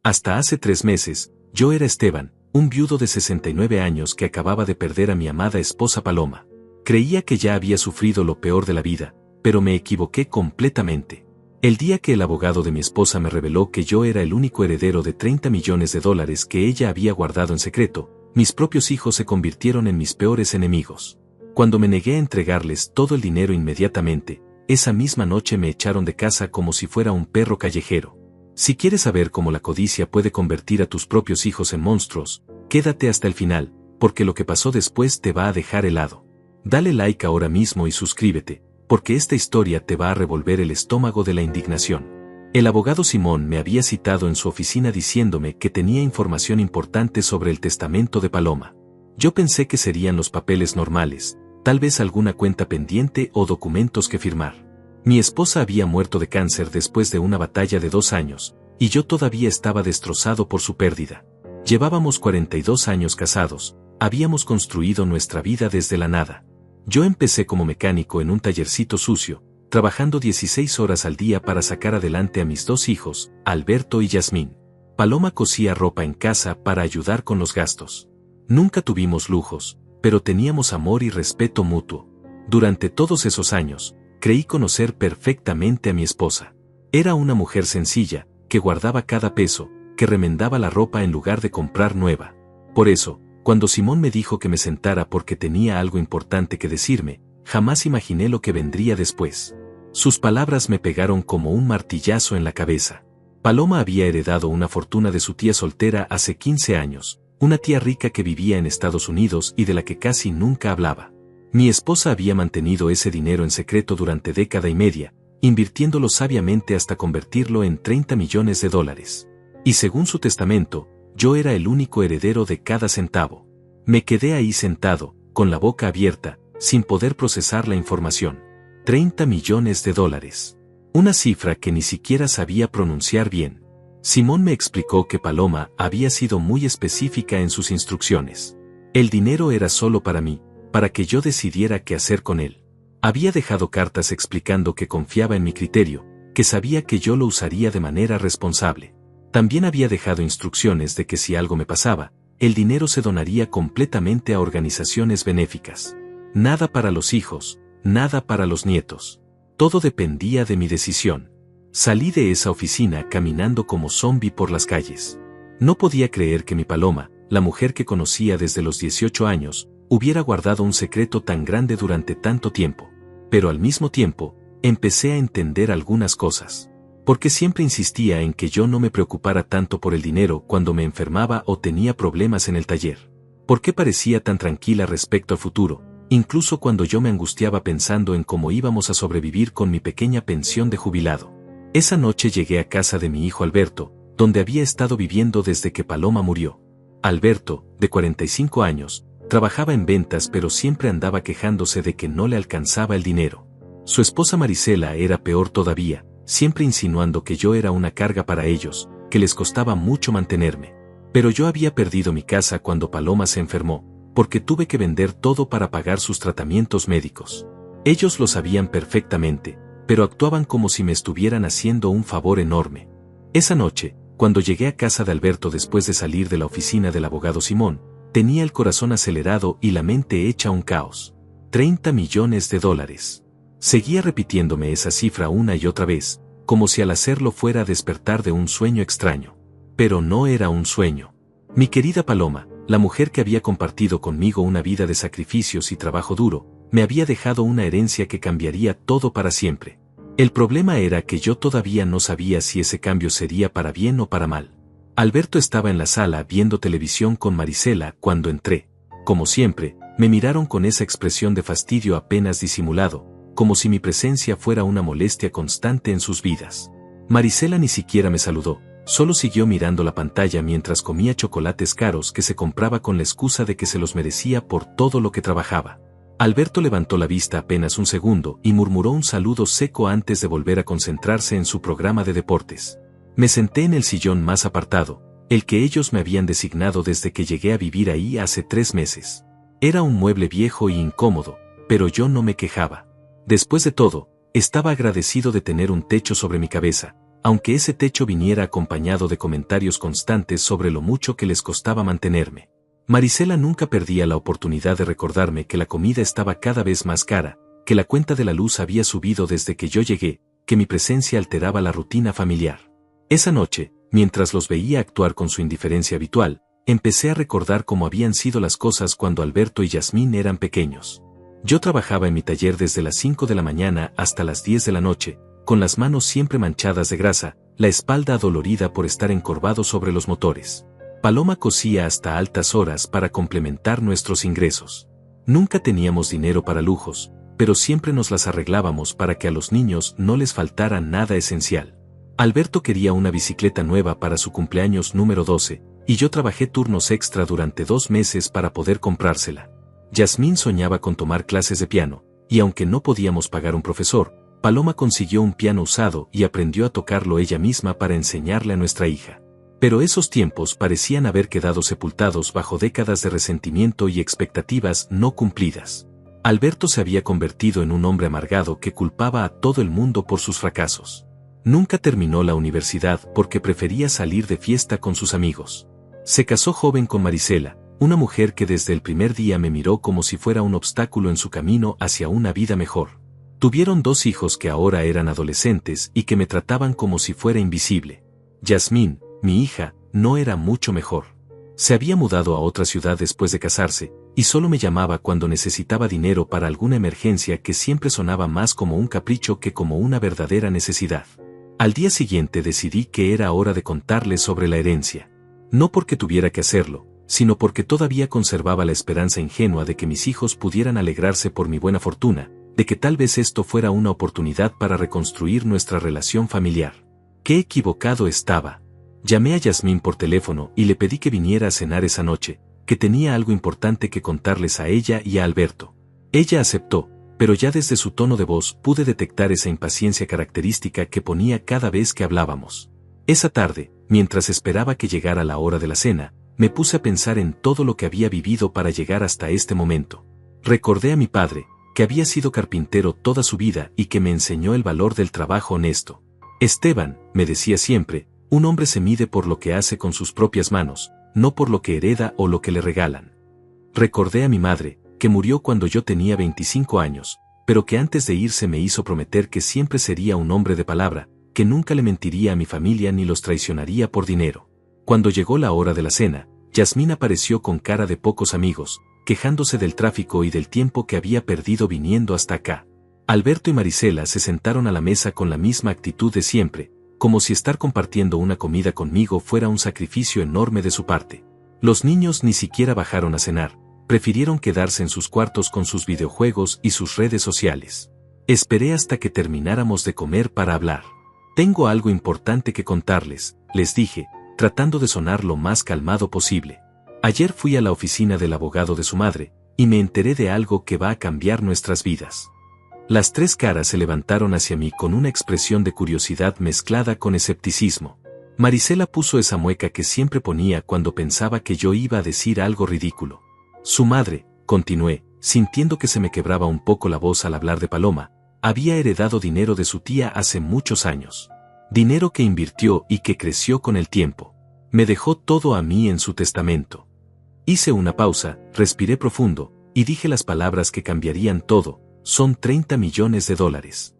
Hasta hace 3 meses, yo era Esteban, un viudo de 69 años que acababa de perder a mi amada esposa Paloma. Creía que ya había sufrido lo peor de la vida, pero me equivoqué completamente. El día que el abogado de mi esposa me reveló que yo era el único heredero de $30 millones que ella había guardado en secreto, mis propios hijos se convirtieron en mis peores enemigos. Cuando me negué a entregarles todo el dinero inmediatamente, esa misma noche me echaron de casa como si fuera un perro callejero. Si quieres saber cómo la codicia puede convertir a tus propios hijos en monstruos, quédate hasta el final, porque lo que pasó después te va a dejar helado. Dale like ahora mismo y suscríbete, porque esta historia te va a revolver el estómago de la indignación. El abogado Simón me había citado en su oficina diciéndome que tenía información importante sobre el testamento de Paloma. Yo pensé que serían los papeles normales, tal vez alguna cuenta pendiente o documentos que firmar. Mi esposa había muerto de cáncer después de una batalla de 2 años, y yo todavía estaba destrozado por su pérdida. Llevábamos 42 años casados, habíamos construido nuestra vida desde la nada. Yo empecé como mecánico en un tallercito sucio, trabajando 16 horas al día para sacar adelante a mis 2 hijos, Alberto y Yasmín. Paloma cosía ropa en casa para ayudar con los gastos. Nunca tuvimos lujos, pero teníamos amor y respeto mutuo. Durante todos esos años, creí conocer perfectamente a mi esposa. Era una mujer sencilla, que guardaba cada peso, que remendaba la ropa en lugar de comprar nueva. Por eso, cuando Simón me dijo que me sentara porque tenía algo importante que decirme, jamás imaginé lo que vendría después. Sus palabras me pegaron como un martillazo en la cabeza. Paloma había heredado una fortuna de su tía soltera hace 15 años, una tía rica que vivía en Estados Unidos y de la que casi nunca hablaba. Mi esposa había mantenido ese dinero en secreto durante 1,5 décadas, invirtiéndolo sabiamente hasta convertirlo en $30 millones. Y según su testamento, yo era el único heredero de cada centavo. Me quedé ahí sentado, con la boca abierta, sin poder procesar la información. $30 millones. Una cifra que ni siquiera sabía pronunciar bien. Simón me explicó que Paloma había sido muy específica en sus instrucciones. El dinero era solo para mí, para que yo decidiera qué hacer con él. Había dejado cartas explicando que confiaba en mi criterio, que sabía que yo lo usaría de manera responsable. También había dejado instrucciones de que si algo me pasaba, el dinero se donaría completamente a organizaciones benéficas. Nada para los hijos, nada para los nietos. Todo dependía de mi decisión. Salí de esa oficina caminando como zombi por las calles. No podía creer que mi Paloma, la mujer que conocía desde los 18 años, hubiera guardado un secreto tan grande durante tanto tiempo. Pero al mismo tiempo, empecé a entender algunas cosas. Porque siempre insistía en que yo no me preocupara tanto por el dinero cuando me enfermaba o tenía problemas en el taller. ¿Por qué parecía tan tranquila respecto al futuro, incluso cuando yo me angustiaba pensando en cómo íbamos a sobrevivir con mi pequeña pensión de jubilado? Esa noche llegué a casa de mi hijo Alberto, donde había estado viviendo desde que Paloma murió. Alberto, de 45 años, trabajaba en ventas pero siempre andaba quejándose de que no le alcanzaba el dinero. Su esposa Marisela era peor todavía, siempre insinuando que yo era una carga para ellos, que les costaba mucho mantenerme. Pero yo había perdido mi casa cuando Paloma se enfermó, porque tuve que vender todo para pagar sus tratamientos médicos. Ellos lo sabían perfectamente, pero actuaban como si me estuvieran haciendo un favor enorme. Esa noche, cuando llegué a casa de Alberto después de salir de la oficina del abogado Simón, tenía el corazón acelerado y la mente hecha un caos. $30 millones. Seguía repitiéndome esa cifra una y otra vez, como si al hacerlo fuera a despertar de un sueño extraño. Pero no era un sueño. Mi querida Paloma, la mujer que había compartido conmigo una vida de sacrificios y trabajo duro, me había dejado una herencia que cambiaría todo para siempre. El problema era que yo todavía no sabía si ese cambio sería para bien o para mal. Alberto estaba en la sala viendo televisión con Marisela cuando entré. Como siempre, me miraron con esa expresión de fastidio apenas disimulado, como si mi presencia fuera una molestia constante en sus vidas. Marisela ni siquiera me saludó, solo siguió mirando la pantalla mientras comía chocolates caros que se compraba con la excusa de que se los merecía por todo lo que trabajaba. Alberto levantó la vista apenas un segundo y murmuró un saludo seco antes de volver a concentrarse en su programa de deportes. Me senté en el sillón más apartado, el que ellos me habían designado desde que llegué a vivir ahí hace 3 meses. Era un mueble viejo e incómodo, pero yo no me quejaba. Después de todo, estaba agradecido de tener un techo sobre mi cabeza, aunque ese techo viniera acompañado de comentarios constantes sobre lo mucho que les costaba mantenerme. Marisela nunca perdía la oportunidad de recordarme que la comida estaba cada vez más cara, que la cuenta de la luz había subido desde que yo llegué, que mi presencia alteraba la rutina familiar. Esa noche, mientras los veía actuar con su indiferencia habitual, empecé a recordar cómo habían sido las cosas cuando Alberto y Yasmín eran pequeños. Yo trabajaba en mi taller desde las 5 de la mañana hasta las 10 de la noche, con las manos siempre manchadas de grasa, la espalda adolorida por estar encorvado sobre los motores. Paloma cosía hasta altas horas para complementar nuestros ingresos. Nunca teníamos dinero para lujos, pero siempre nos las arreglábamos para que a los niños no les faltara nada esencial. Alberto quería una bicicleta nueva para su cumpleaños número 12, y yo trabajé turnos extra durante 2 meses para poder comprársela. Yasmín soñaba con tomar clases de piano, y aunque no podíamos pagar un profesor, Paloma consiguió un piano usado y aprendió a tocarlo ella misma para enseñarle a nuestra hija. Pero esos tiempos parecían haber quedado sepultados bajo décadas de resentimiento y expectativas no cumplidas. Alberto se había convertido en un hombre amargado que culpaba a todo el mundo por sus fracasos. Nunca terminó la universidad porque prefería salir de fiesta con sus amigos. Se casó joven con Marisela, una mujer que desde el primer día me miró como si fuera un obstáculo en su camino hacia una vida mejor. Tuvieron 2 hijos que ahora eran adolescentes y que me trataban como si fuera invisible. Yasmín, mi hija, no era mucho mejor. Se había mudado a otra ciudad después de casarse, y solo me llamaba cuando necesitaba dinero para alguna emergencia que siempre sonaba más como un capricho que como una verdadera necesidad. Al día siguiente decidí que era hora de contarle sobre la herencia. No porque tuviera que hacerlo, sino porque todavía conservaba la esperanza ingenua de que mis hijos pudieran alegrarse por mi buena fortuna, de que tal vez esto fuera una oportunidad para reconstruir nuestra relación familiar. ¡Qué equivocado estaba! Llamé a Yasmín por teléfono y le pedí que viniera a cenar esa noche, que tenía algo importante que contarles a ella y a Alberto. Ella aceptó, pero ya desde su tono de voz pude detectar esa impaciencia característica que ponía cada vez que hablábamos. Esa tarde, mientras esperaba que llegara la hora de la cena, me puse a pensar en todo lo que había vivido para llegar hasta este momento. Recordé a mi padre, que había sido carpintero toda su vida y que me enseñó el valor del trabajo honesto. Esteban, me decía siempre, un hombre se mide por lo que hace con sus propias manos, no por lo que hereda o lo que le regalan. Recordé a mi madre, que murió cuando yo tenía 25 años, pero que antes de irse me hizo prometer que siempre sería un hombre de palabra, que nunca le mentiría a mi familia ni los traicionaría por dinero. Cuando llegó la hora de la cena, Yasmín apareció con cara de pocos amigos, quejándose del tráfico y del tiempo que había perdido viniendo hasta acá. Alberto y Marisela se sentaron a la mesa con la misma actitud de siempre, como si estar compartiendo una comida conmigo fuera un sacrificio enorme de su parte. Los niños ni siquiera bajaron a cenar, prefirieron quedarse en sus cuartos con sus videojuegos y sus redes sociales. Esperé hasta que termináramos de comer para hablar. Tengo algo importante que contarles, les dije, tratando de sonar lo más calmado posible. Ayer fui a la oficina del abogado de su madre, y me enteré de algo que va a cambiar nuestras vidas. Las 3 caras se levantaron hacia mí con una expresión de curiosidad mezclada con escepticismo. Marisela puso esa mueca que siempre ponía cuando pensaba que yo iba a decir algo ridículo. Su madre, continué, sintiendo que se me quebraba un poco la voz al hablar de Paloma, había heredado dinero de su tía hace muchos años. Dinero que invirtió y que creció con el tiempo. Me dejó todo a mí en su testamento. Hice una pausa, respiré profundo, y dije las palabras que cambiarían todo. Son $30 millones.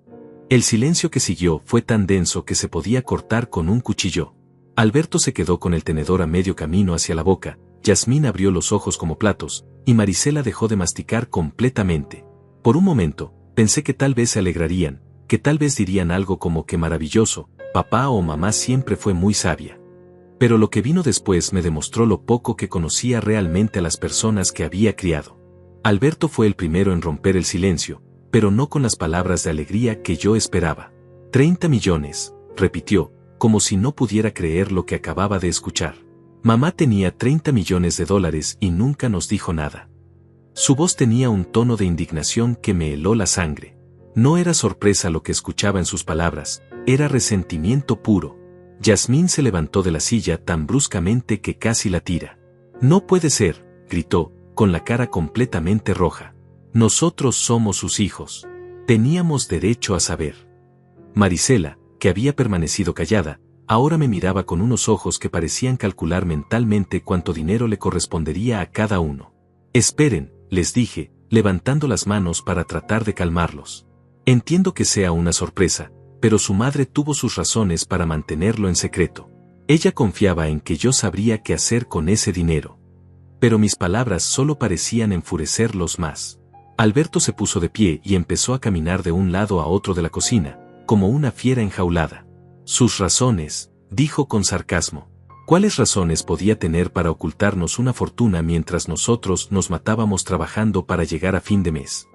El silencio que siguió fue tan denso que se podía cortar con un cuchillo. Alberto se quedó con el tenedor a medio camino hacia la boca, Yasmín abrió los ojos como platos, y Marisela dejó de masticar completamente. Por un momento, pensé que tal vez se alegrarían, que tal vez dirían algo como que maravilloso, papá o mamá siempre fue muy sabia. Pero lo que vino después me demostró lo poco que conocía realmente a las personas que había criado. Alberto fue el primero en romper el silencio, pero no con las palabras de alegría que yo esperaba. 30 millones, repitió, como si no pudiera creer lo que acababa de escuchar. Mamá tenía $30 millones y nunca nos dijo nada. Su voz tenía un tono de indignación que me heló la sangre. No era sorpresa lo que escuchaba en sus palabras, era resentimiento puro. Yasmín se levantó de la silla tan bruscamente que casi la tira. No puede ser, gritó, con la cara completamente roja. Nosotros somos sus hijos. Teníamos derecho a saber. Marisela, que había permanecido callada, ahora me miraba con unos ojos que parecían calcular mentalmente cuánto dinero le correspondería a cada uno. Esperen, les dije, levantando las manos para tratar de calmarlos. Entiendo que sea una sorpresa, pero su madre tuvo sus razones para mantenerlo en secreto. Ella confiaba en que yo sabría qué hacer con ese dinero. Pero mis palabras solo parecían enfurecerlos más. Alberto se puso de pie y empezó a caminar de un lado a otro de la cocina, como una fiera enjaulada. Sus razones, dijo con sarcasmo. ¿Cuáles razones podía tener para ocultarnos una fortuna mientras nosotros nos matábamos trabajando para llegar a fin de mes?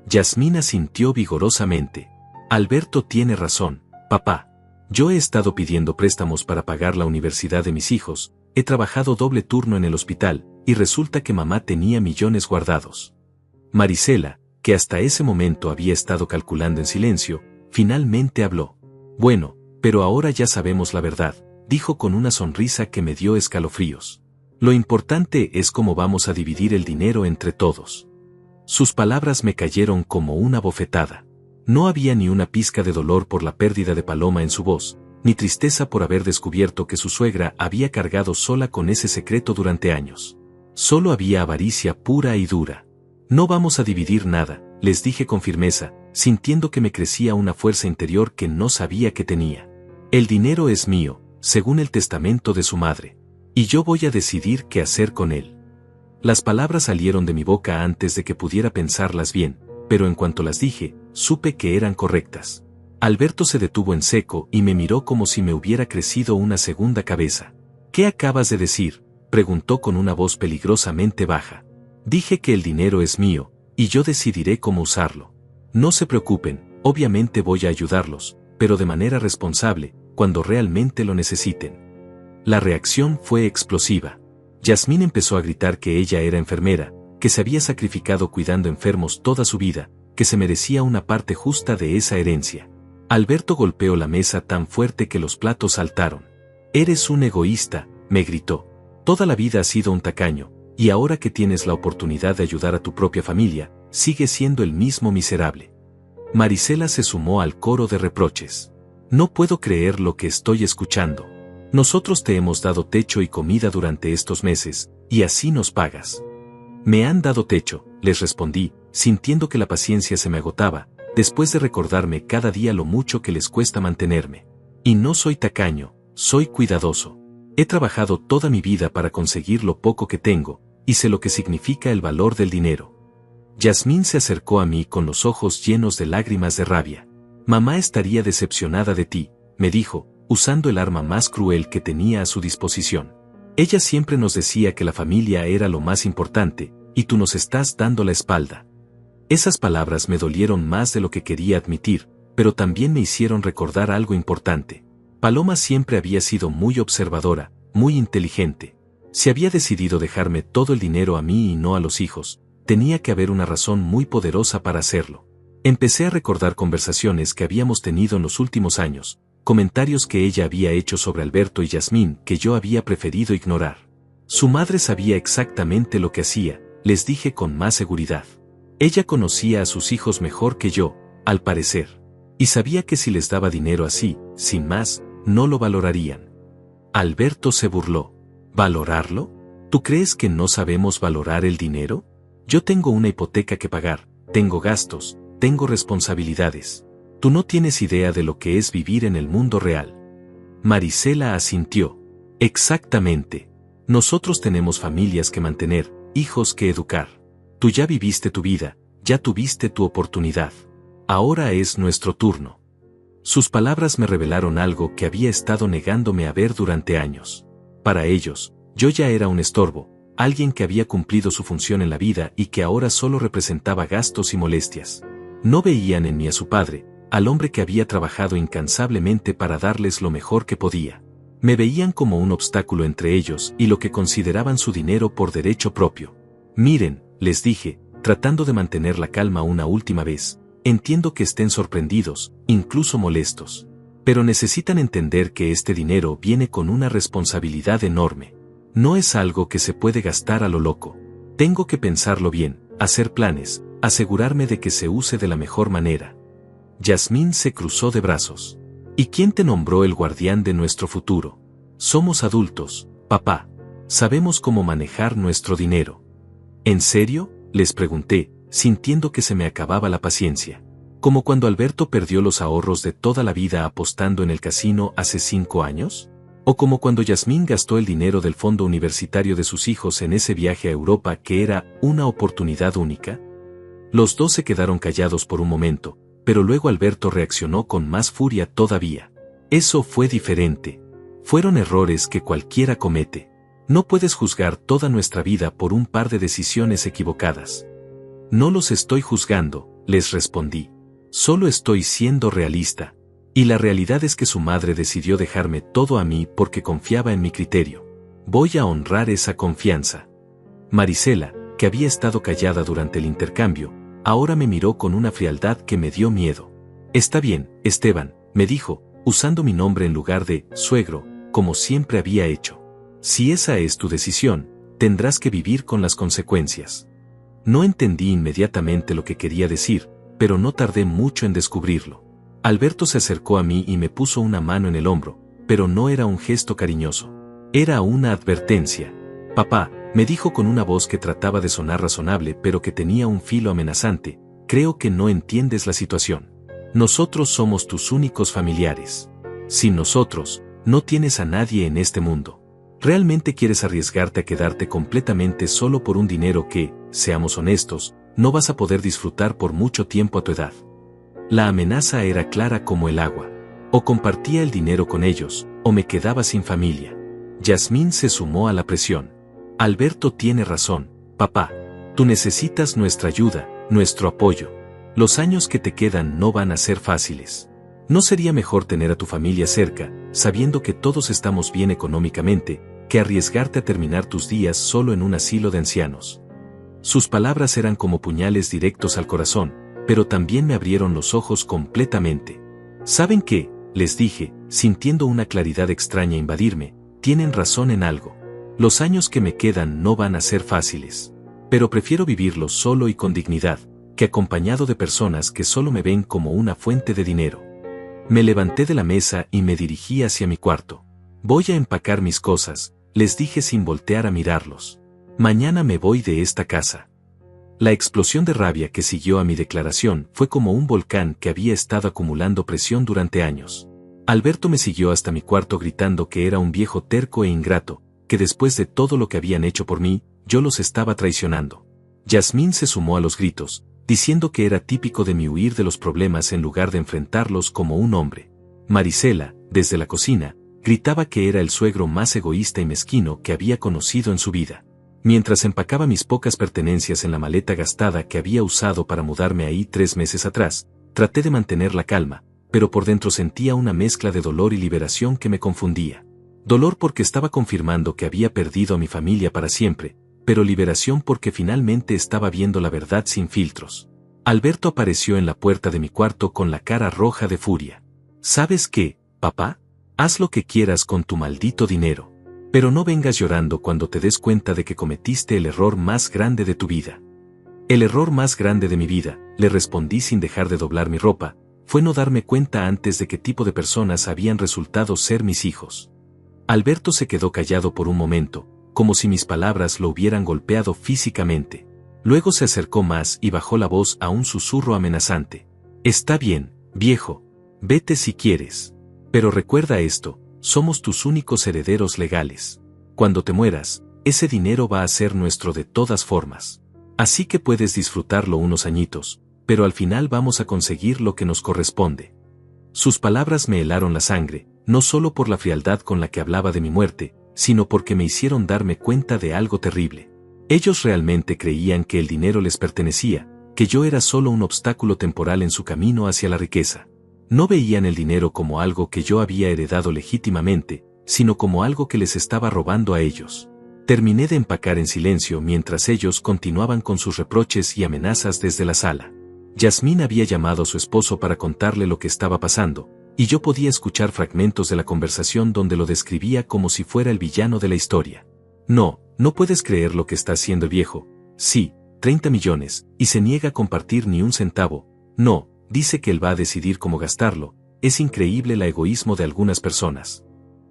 Yasmín asintió vigorosamente. Alberto tiene razón, papá. Yo he estado pidiendo préstamos para pagar la universidad de mis hijos, he trabajado doble turno en el hospital, y resulta que mamá tenía millones guardados. Marisela, que hasta ese momento había estado calculando en silencio, finalmente habló. Bueno, pero ahora ya sabemos la verdad, dijo con una sonrisa que me dio escalofríos. Lo importante es cómo vamos a dividir el dinero entre todos. Sus palabras me cayeron como una bofetada. No había ni una pizca de dolor por la pérdida de Paloma en su voz, ni tristeza por haber descubierto que su suegra había cargado sola con ese secreto durante años. Solo había avaricia pura y dura. No vamos a dividir nada, les dije con firmeza, sintiendo que me crecía una fuerza interior que no sabía que tenía. El dinero es mío, según el testamento de su madre, y yo voy a decidir qué hacer con él. Las palabras salieron de mi boca antes de que pudiera pensarlas bien, pero en cuanto las dije, supe que eran correctas. Alberto se detuvo en seco y me miró como si me hubiera crecido una segunda cabeza. ¿Qué acabas de decir?, preguntó con una voz peligrosamente baja. Dije que el dinero es mío, y yo decidiré cómo usarlo. No se preocupen, obviamente voy a ayudarlos, pero de manera responsable, cuando realmente lo necesiten. La reacción fue explosiva. Yasmín empezó a gritar que ella era enfermera, que se había sacrificado cuidando enfermos toda su vida, que se merecía una parte justa de esa herencia. Alberto golpeó la mesa tan fuerte que los platos saltaron. «Eres un egoísta», me gritó. «Toda la vida has sido un tacaño, y ahora que tienes la oportunidad de ayudar a tu propia familia, sigues siendo el mismo miserable». Marisela se sumó al coro de reproches. «No puedo creer lo que estoy escuchando. Nosotros te hemos dado techo y comida durante estos meses, y así nos pagas». «Me han dado techo», les respondí, sintiendo que la paciencia se me agotaba, después de recordarme cada día lo mucho que les cuesta mantenerme. «Y no soy tacaño, soy cuidadoso. He trabajado toda mi vida para conseguir lo poco que tengo, y sé lo que significa el valor del dinero». Yasmín se acercó a mí con los ojos llenos de lágrimas de rabia. «Mamá estaría decepcionada de ti», me dijo, usando el arma más cruel que tenía a su disposición. «Ella siempre nos decía que la familia era lo más importante, y tú nos estás dando la espalda». Esas palabras me dolieron más de lo que quería admitir, pero también me hicieron recordar algo importante. Paloma siempre había sido muy observadora, muy inteligente. Si había decidido dejarme todo el dinero a mí y no a los hijos, tenía que haber una razón muy poderosa para hacerlo. Empecé a recordar conversaciones que habíamos tenido en los últimos años, comentarios que ella había hecho sobre Alberto y Yasmín que yo había preferido ignorar. Su madre sabía exactamente lo que hacía, les dije con más seguridad. Ella conocía a sus hijos mejor que yo, al parecer. Y sabía que si les daba dinero así, sin más, no lo valorarían. Alberto se burló. ¿Valorarlo? ¿Tú crees que no sabemos valorar el dinero? Yo tengo una hipoteca que pagar, tengo gastos, tengo responsabilidades. Tú no tienes idea de lo que es vivir en el mundo real. Marisela asintió. Exactamente. Nosotros tenemos familias que mantener, hijos que educar. Tú ya viviste tu vida, ya tuviste tu oportunidad. Ahora es nuestro turno. Sus palabras me revelaron algo que había estado negándome a ver durante años. Para ellos, yo ya era un estorbo, alguien que había cumplido su función en la vida y que ahora solo representaba gastos y molestias. No veían en mí a su padre, al hombre que había trabajado incansablemente para darles lo mejor que podía. Me veían como un obstáculo entre ellos y lo que consideraban su dinero por derecho propio. Miren, les dije, tratando de mantener la calma una última vez, entiendo que estén sorprendidos, incluso molestos. Pero necesitan entender que este dinero viene con una responsabilidad enorme. No es algo que se puede gastar a lo loco. Tengo que pensarlo bien, hacer planes, asegurarme de que se use de la mejor manera. Yasmín se cruzó de brazos. ¿Y quién te nombró el guardián de nuestro futuro? Somos adultos, papá. Sabemos cómo manejar nuestro dinero. ¿En serio?, les pregunté, sintiendo que se me acababa la paciencia. ¿Como cuando Alberto perdió los ahorros de toda la vida apostando en el casino hace 5 años? ¿O como cuando Yasmín gastó el dinero del fondo universitario de sus hijos en ese viaje a Europa que era una oportunidad única? Los dos se quedaron callados por un momento, pero luego Alberto reaccionó con más furia todavía. Eso fue diferente. Fueron errores que cualquiera comete. No puedes juzgar toda nuestra vida por un par de decisiones equivocadas. No los estoy juzgando, les respondí. Solo estoy siendo realista. Y la realidad es que su madre decidió dejarme todo a mí porque confiaba en mi criterio. Voy a honrar esa confianza. Marisela, que había estado callada durante el intercambio, ahora me miró con una frialdad que me dio miedo. Está bien, Esteban, me dijo, usando mi nombre en lugar de suegro, como siempre había hecho. Si esa es tu decisión, tendrás que vivir con las consecuencias. No entendí inmediatamente lo que quería decir, pero no tardé mucho en descubrirlo. Alberto se acercó a mí y me puso una mano en el hombro, pero no era un gesto cariñoso. Era una advertencia. Papá, me dijo con una voz que trataba de sonar razonable pero que tenía un filo amenazante, creo que no entiendes la situación. Nosotros somos tus únicos familiares. Sin nosotros, no tienes a nadie en este mundo. ¿Realmente quieres arriesgarte a quedarte completamente solo por un dinero que, seamos honestos, no vas a poder disfrutar por mucho tiempo a tu edad? La amenaza era clara como el agua. O compartía el dinero con ellos, o me quedaba sin familia. Yasmín se sumó a la presión. Alberto tiene razón, papá. Tú necesitas nuestra ayuda, nuestro apoyo. Los años que te quedan no van a ser fáciles. ¿No sería mejor tener a tu familia cerca, sabiendo que todos estamos bien económicamente, que arriesgarte a terminar tus días solo en un asilo de ancianos? Sus palabras eran como puñales directos al corazón, pero también me abrieron los ojos completamente. ¿Saben qué?, les dije, sintiendo una claridad extraña invadirme, tienen razón en algo. Los años que me quedan no van a ser fáciles. Pero prefiero vivirlos solo y con dignidad, que acompañado de personas que solo me ven como una fuente de dinero. Me levanté de la mesa y me dirigí hacia mi cuarto. Voy a empacar mis cosas, les dije sin voltear a mirarlos. Mañana me voy de esta casa. La explosión de rabia que siguió a mi declaración fue como un volcán que había estado acumulando presión durante años. Alberto me siguió hasta mi cuarto gritando que era un viejo terco e ingrato, que después de todo lo que habían hecho por mí, yo los estaba traicionando. Yasmín se sumó a los gritos, diciendo que era típico de mí huir de los problemas en lugar de enfrentarlos como un hombre. Marisela, desde la cocina, gritaba que era el suegro más egoísta y mezquino que había conocido en su vida. Mientras empacaba mis pocas pertenencias en la maleta gastada que había usado para mudarme ahí 3 meses atrás, traté de mantener la calma, pero por dentro sentía una mezcla de dolor y liberación que me confundía. Dolor porque estaba confirmando que había perdido a mi familia para siempre, pero liberación porque finalmente estaba viendo la verdad sin filtros. Alberto apareció en la puerta de mi cuarto con la cara roja de furia. ¿Sabes qué, papá? Haz lo que quieras con tu maldito dinero. Pero no vengas llorando cuando te des cuenta de que cometiste el error más grande de tu vida. El error más grande de mi vida, le respondí sin dejar de doblar mi ropa, fue no darme cuenta antes de qué tipo de personas habían resultado ser mis hijos. Alberto se quedó callado por un momento, como si mis palabras lo hubieran golpeado físicamente. Luego se acercó más y bajó la voz a un susurro amenazante. Está bien, viejo. Vete si quieres. Pero recuerda esto, somos tus únicos herederos legales. Cuando te mueras, ese dinero va a ser nuestro de todas formas. Así que puedes disfrutarlo unos añitos, pero al final vamos a conseguir lo que nos corresponde. Sus palabras me helaron la sangre, no solo por la frialdad con la que hablaba de mi muerte, sino porque me hicieron darme cuenta de algo terrible. Ellos realmente creían que el dinero les pertenecía, que yo era solo un obstáculo temporal en su camino hacia la riqueza. No veían el dinero como algo que yo había heredado legítimamente, sino como algo que les estaba robando a ellos. Terminé de empacar en silencio mientras ellos continuaban con sus reproches y amenazas desde la sala. Yasmín había llamado a su esposo para contarle lo que estaba pasando, y yo podía escuchar fragmentos de la conversación donde lo describía como si fuera el villano de la historia. No puedes creer lo que está haciendo el viejo. Sí, 30 millones, y se niega a compartir ni un centavo. No, dice que él va a decidir cómo gastarlo, es increíble el egoísmo de algunas personas.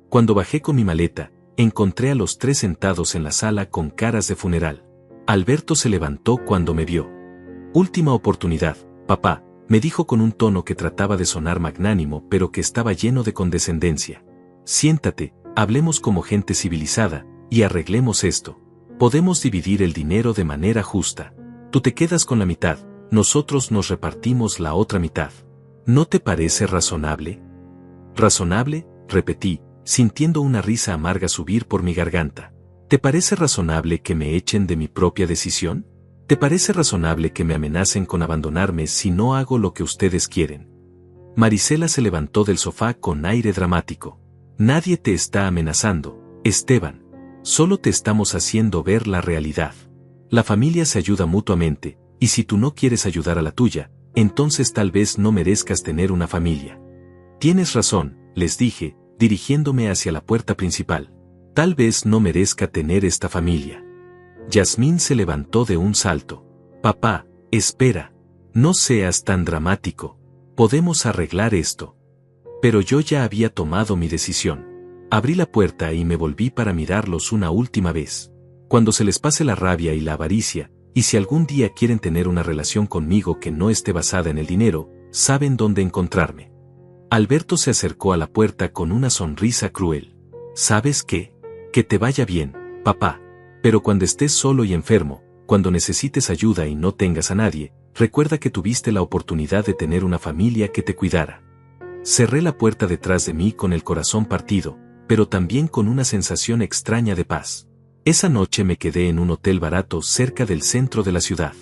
Cuando bajé con mi maleta, encontré a los tres sentados en la sala con caras de funeral. Alberto se levantó cuando me vio. Última oportunidad, papá, me dijo con un tono que trataba de sonar magnánimo pero que estaba lleno de condescendencia. Siéntate, hablemos como gente civilizada, y arreglemos esto. Podemos dividir el dinero de manera justa. Tú te quedas con la mitad, nosotros nos repartimos la otra mitad. ¿No te parece razonable? ¿Razonable?, repetí, sintiendo una risa amarga subir por mi garganta. ¿Te parece razonable que me echen de mi propia decisión? ¿Te parece razonable que me amenacen con abandonarme si no hago lo que ustedes quieren? Marisela se levantó del sofá con aire dramático. Nadie te está amenazando, Esteban. Solo te estamos haciendo ver la realidad. La familia se ayuda mutuamente, y si tú no quieres ayudar a la tuya, entonces tal vez no merezcas tener una familia. Tienes razón, les dije, dirigiéndome hacia la puerta principal. Tal vez no merezca tener esta familia. Yasmín se levantó de un salto. Papá, espera. No seas tan dramático. Podemos arreglar esto. Pero yo ya había tomado mi decisión. Abrí la puerta y me volví para mirarlos una última vez. Cuando se les pase la rabia y la avaricia, y si algún día quieren tener una relación conmigo que no esté basada en el dinero, saben dónde encontrarme. Alberto se acercó a la puerta con una sonrisa cruel. ¿Sabes qué? Que te vaya bien, papá. Pero cuando estés solo y enfermo, cuando necesites ayuda y no tengas a nadie, recuerda que tuviste la oportunidad de tener una familia que te cuidara. Cerré la puerta detrás de mí con el corazón partido, pero también con una sensación extraña de paz. Esa noche me quedé en un hotel barato cerca del centro de la ciudad.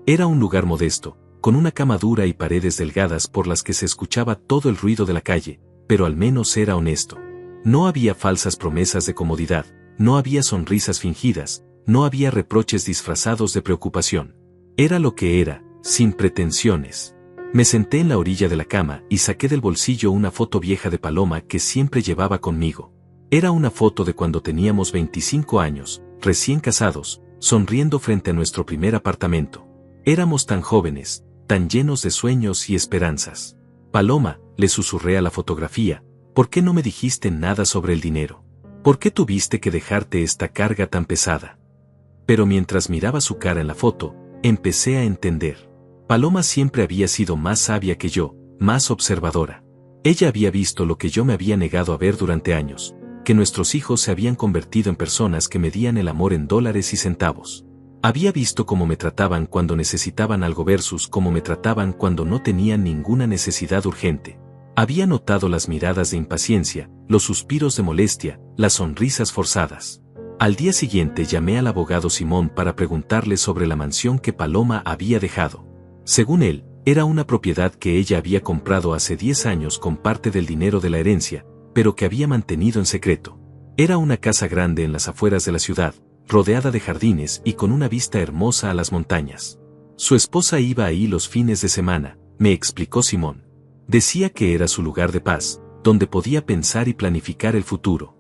Era un lugar modesto, con una cama dura y paredes delgadas por las que se escuchaba todo el ruido de la calle, pero al menos era honesto. No había falsas promesas de comodidad, no había sonrisas fingidas, no había reproches disfrazados de preocupación. Era lo que era, sin pretensiones. Me senté en la orilla de la cama y saqué del bolsillo una foto vieja de Paloma que siempre llevaba conmigo. Era una foto de cuando teníamos 25 años, recién casados, sonriendo frente a nuestro primer apartamento. Éramos tan jóvenes, tan llenos de sueños y esperanzas. Paloma, le susurré a la fotografía, ¿por qué no me dijiste nada sobre el dinero? ¿Por qué tuviste que dejarte esta carga tan pesada? Pero mientras miraba su cara en la foto, empecé a entender. Paloma siempre había sido más sabia que yo, más observadora. Ella había visto lo que yo me había negado a ver durante años, que nuestros hijos se habían convertido en personas que medían el amor en dólares y centavos. Había visto cómo me trataban cuando necesitaban algo versus cómo me trataban cuando no tenían ninguna necesidad urgente. Había notado las miradas de impaciencia, los suspiros de molestia, las sonrisas forzadas. Al día siguiente llamé al abogado Simón para preguntarle sobre la mansión que Paloma había dejado. Según él, era una propiedad que ella había comprado hace 10 años con parte del dinero de la herencia, pero que había mantenido en secreto. Era una casa grande en las afueras de la ciudad, rodeada de jardines y con una vista hermosa a las montañas. Su esposa iba ahí los fines de semana, me explicó Simón. Decía que era su lugar de paz, donde podía pensar y planificar el futuro.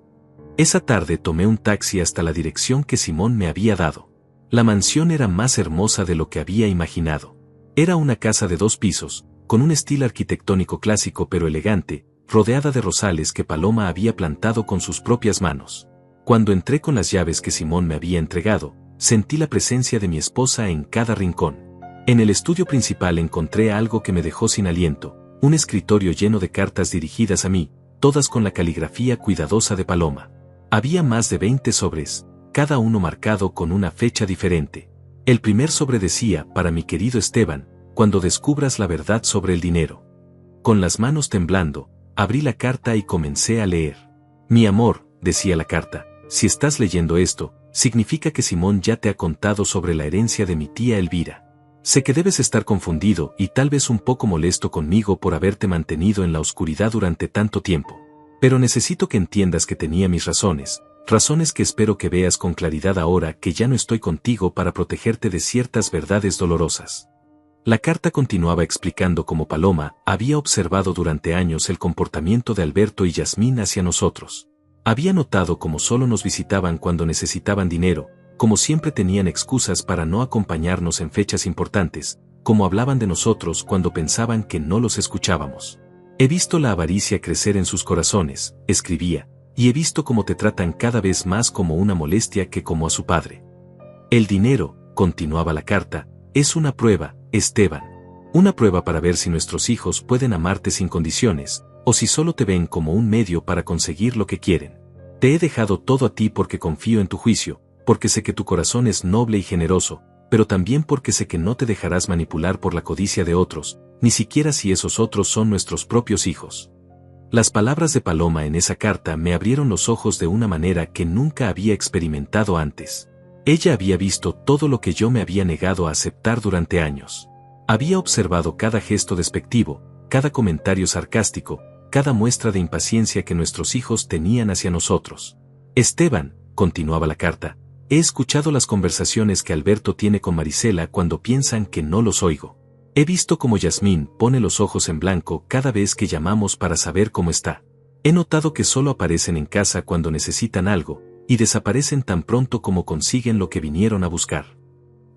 Esa tarde tomé un taxi hasta la dirección que Simón me había dado. La mansión era más hermosa de lo que había imaginado. Era una casa de 2 pisos, con un estilo arquitectónico clásico pero elegante, rodeada de rosales que Paloma había plantado con sus propias manos. Cuando entré con las llaves que Simón me había entregado, sentí la presencia de mi esposa en cada rincón. En el estudio principal encontré algo que me dejó sin aliento, un escritorio lleno de cartas dirigidas a mí, todas con la caligrafía cuidadosa de Paloma. Había más de 20 sobres, cada uno marcado con una fecha diferente. El primer sobre decía, para mi querido Esteban, cuando descubras la verdad sobre el dinero. Con las manos temblando, abrí la carta y comencé a leer. Mi amor, decía la carta, si estás leyendo esto, significa que Simón ya te ha contado sobre la herencia de mi tía Elvira. Sé que debes estar confundido y tal vez un poco molesto conmigo por haberte mantenido en la oscuridad durante tanto tiempo. Pero necesito que entiendas que tenía mis razones que espero que veas con claridad ahora que ya no estoy contigo para protegerte de ciertas verdades dolorosas. La carta continuaba explicando cómo Paloma había observado durante años el comportamiento de Alberto y Yasmín hacia nosotros. Había notado cómo solo nos visitaban cuando necesitaban dinero, cómo siempre tenían excusas para no acompañarnos en fechas importantes, cómo hablaban de nosotros cuando pensaban que no los escuchábamos. He visto la avaricia crecer en sus corazones, escribía, y he visto cómo te tratan cada vez más como una molestia que como a su padre. El dinero, continuaba la carta, es una prueba, Esteban. Una prueba para ver si nuestros hijos pueden amarte sin condiciones, o si solo te ven como un medio para conseguir lo que quieren. Te he dejado todo a ti porque confío en tu juicio, porque sé que tu corazón es noble y generoso, pero también porque sé que no te dejarás manipular por la codicia de otros, ni siquiera si esos otros son nuestros propios hijos. Las palabras de Paloma en esa carta me abrieron los ojos de una manera que nunca había experimentado antes. Ella había visto todo lo que yo me había negado a aceptar durante años. Había observado cada gesto despectivo, cada comentario sarcástico, cada muestra de impaciencia que nuestros hijos tenían hacia nosotros. Esteban, continuaba la carta, he escuchado las conversaciones que Alberto tiene con Marisela cuando piensan que no los oigo. He visto cómo Yasmín pone los ojos en blanco cada vez que llamamos para saber cómo está. He notado que solo aparecen en casa cuando necesitan algo, y desaparecen tan pronto como consiguen lo que vinieron a buscar.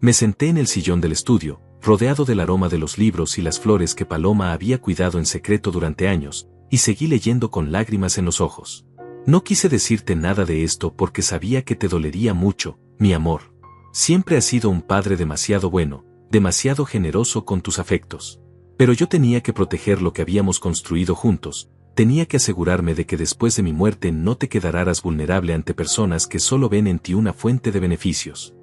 Me senté en el sillón del estudio, rodeado del aroma de los libros y las flores que Paloma había cuidado en secreto durante años, y seguí leyendo con lágrimas en los ojos. No quise decirte nada de esto porque sabía que te dolería mucho, mi amor. Siempre has sido un padre demasiado bueno, demasiado generoso con tus afectos. Pero yo tenía que proteger lo que habíamos construido juntos, tenía que asegurarme de que después de mi muerte no te quedaras vulnerable ante personas que solo ven en ti una fuente de beneficios.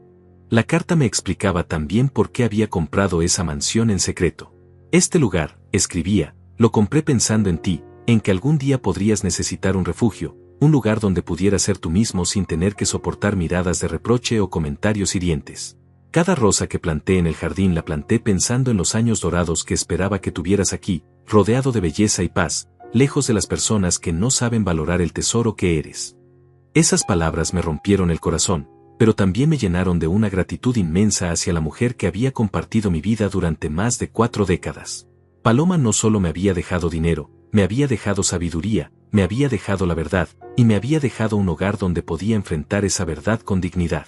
La carta me explicaba también por qué había comprado esa mansión en secreto. Este lugar, escribía, lo compré pensando en ti, en que algún día podrías necesitar un refugio, un lugar donde pudieras ser tú mismo sin tener que soportar miradas de reproche o comentarios hirientes. Cada rosa que planté en el jardín la planté pensando en los años dorados que esperaba que tuvieras aquí, rodeado de belleza y paz, lejos de las personas que no saben valorar el tesoro que eres. Esas palabras me rompieron el corazón, pero también me llenaron de una gratitud inmensa hacia la mujer que había compartido mi vida durante más de 4 décadas. Paloma no solo me había dejado dinero, me había dejado sabiduría, me había dejado la verdad, y me había dejado un hogar donde podía enfrentar esa verdad con dignidad.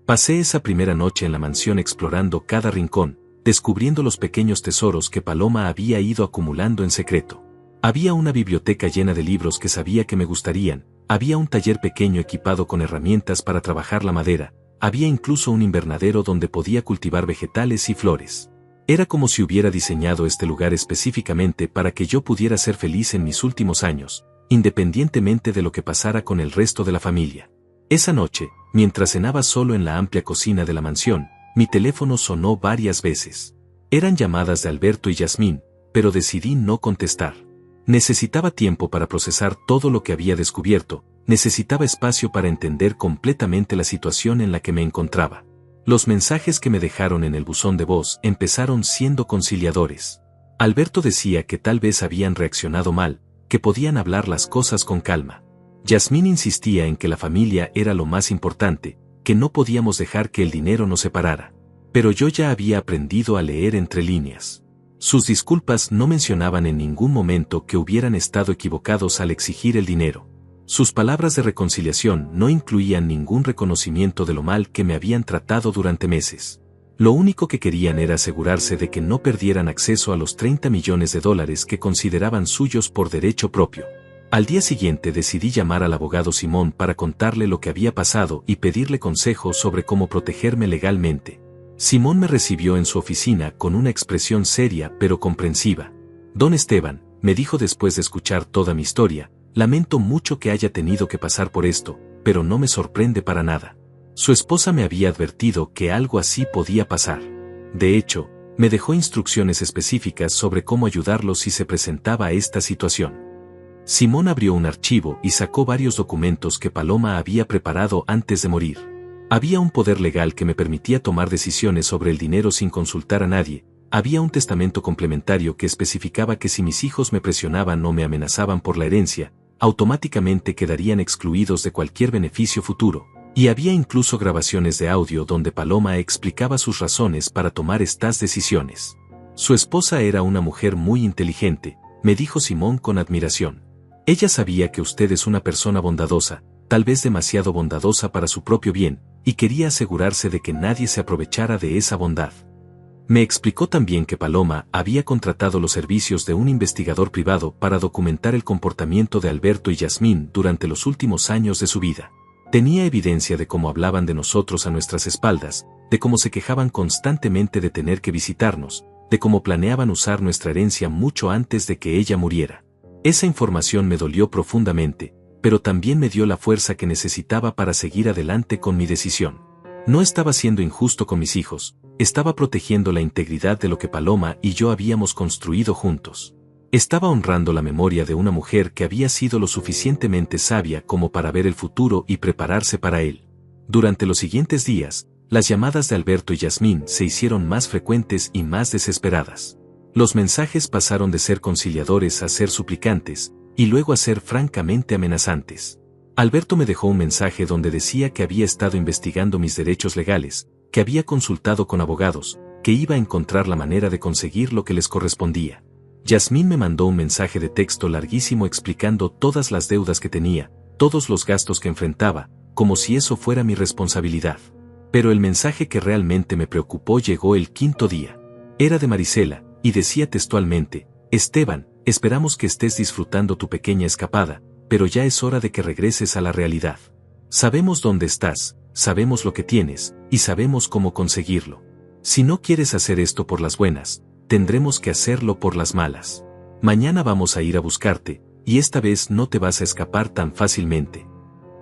Pasé esa primera noche en la mansión explorando cada rincón, descubriendo los pequeños tesoros que Paloma había ido acumulando en secreto. Había una biblioteca llena de libros que sabía que me gustarían, había un taller pequeño equipado con herramientas para trabajar la madera, había incluso un invernadero donde podía cultivar vegetales y flores. Era como si hubiera diseñado este lugar específicamente para que yo pudiera ser feliz en mis últimos años, independientemente de lo que pasara con el resto de la familia. Esa noche, mientras cenaba solo en la amplia cocina de la mansión, mi teléfono sonó varias veces. Eran llamadas de Alberto y Yasmín, pero decidí no contestar. Necesitaba tiempo para procesar todo lo que había descubierto, necesitaba espacio para entender completamente la situación en la que me encontraba. Los mensajes que me dejaron en el buzón de voz empezaron siendo conciliadores. Alberto decía que tal vez habían reaccionado mal, que podían hablar las cosas con calma. Yasmín insistía en que la familia era lo más importante, que no podíamos dejar que el dinero nos separara. Pero yo ya había aprendido a leer entre líneas. Sus disculpas no mencionaban en ningún momento que hubieran estado equivocados al exigir el dinero. Sus palabras de reconciliación no incluían ningún reconocimiento de lo mal que me habían tratado durante meses. Lo único que querían era asegurarse de que no perdieran acceso a los $30 millones que consideraban suyos por derecho propio. Al día siguiente decidí llamar al abogado Simón para contarle lo que había pasado y pedirle consejos sobre cómo protegerme legalmente. Simón me recibió en su oficina con una expresión seria pero comprensiva. Don Esteban, me dijo después de escuchar toda mi historia, lamento mucho que haya tenido que pasar por esto, pero no me sorprende para nada. Su esposa me había advertido que algo así podía pasar. De hecho, me dejó instrucciones específicas sobre cómo ayudarlo si se presentaba esta situación. Simón abrió un archivo y sacó varios documentos que Paloma había preparado antes de morir. Había un poder legal que me permitía tomar decisiones sobre el dinero sin consultar a nadie, había un testamento complementario que especificaba que si mis hijos me presionaban o me amenazaban por la herencia, automáticamente quedarían excluidos de cualquier beneficio futuro, y había incluso grabaciones de audio donde Paloma explicaba sus razones para tomar estas decisiones. Su esposa era una mujer muy inteligente, me dijo Simón con admiración. Ella sabía que usted es una persona bondadosa, tal vez demasiado bondadosa para su propio bien, y quería asegurarse de que nadie se aprovechara de esa bondad. Me explicó también que Paloma había contratado los servicios de un investigador privado para documentar el comportamiento de Alberto y Yasmín durante los últimos años de su vida. Tenía evidencia de cómo hablaban de nosotros a nuestras espaldas, de cómo se quejaban constantemente de tener que visitarnos, de cómo planeaban usar nuestra herencia mucho antes de que ella muriera. Esa información me dolió profundamente, pero también me dio la fuerza que necesitaba para seguir adelante con mi decisión. No estaba siendo injusto con mis hijos, estaba protegiendo la integridad de lo que Paloma y yo habíamos construido juntos. Estaba honrando la memoria de una mujer que había sido lo suficientemente sabia como para ver el futuro y prepararse para él. Durante los siguientes días, las llamadas de Alberto y Yasmín se hicieron más frecuentes y más desesperadas. Los mensajes pasaron de ser conciliadores a ser suplicantes, y luego a ser francamente amenazantes. Alberto me dejó un mensaje donde decía que había estado investigando mis derechos legales, que había consultado con abogados, que iba a encontrar la manera de conseguir lo que les correspondía. Yasmín me mandó un mensaje de texto larguísimo explicando todas las deudas que tenía, todos los gastos que enfrentaba, como si eso fuera mi responsabilidad. Pero el mensaje que realmente me preocupó llegó el quinto día. Era de Marisela, y decía textualmente: Esteban, esperamos que estés disfrutando tu pequeña escapada, pero ya es hora de que regreses a la realidad. Sabemos dónde estás, sabemos lo que tienes, y sabemos cómo conseguirlo. Si no quieres hacer esto por las buenas, tendremos que hacerlo por las malas. Mañana vamos a ir a buscarte, y esta vez no te vas a escapar tan fácilmente.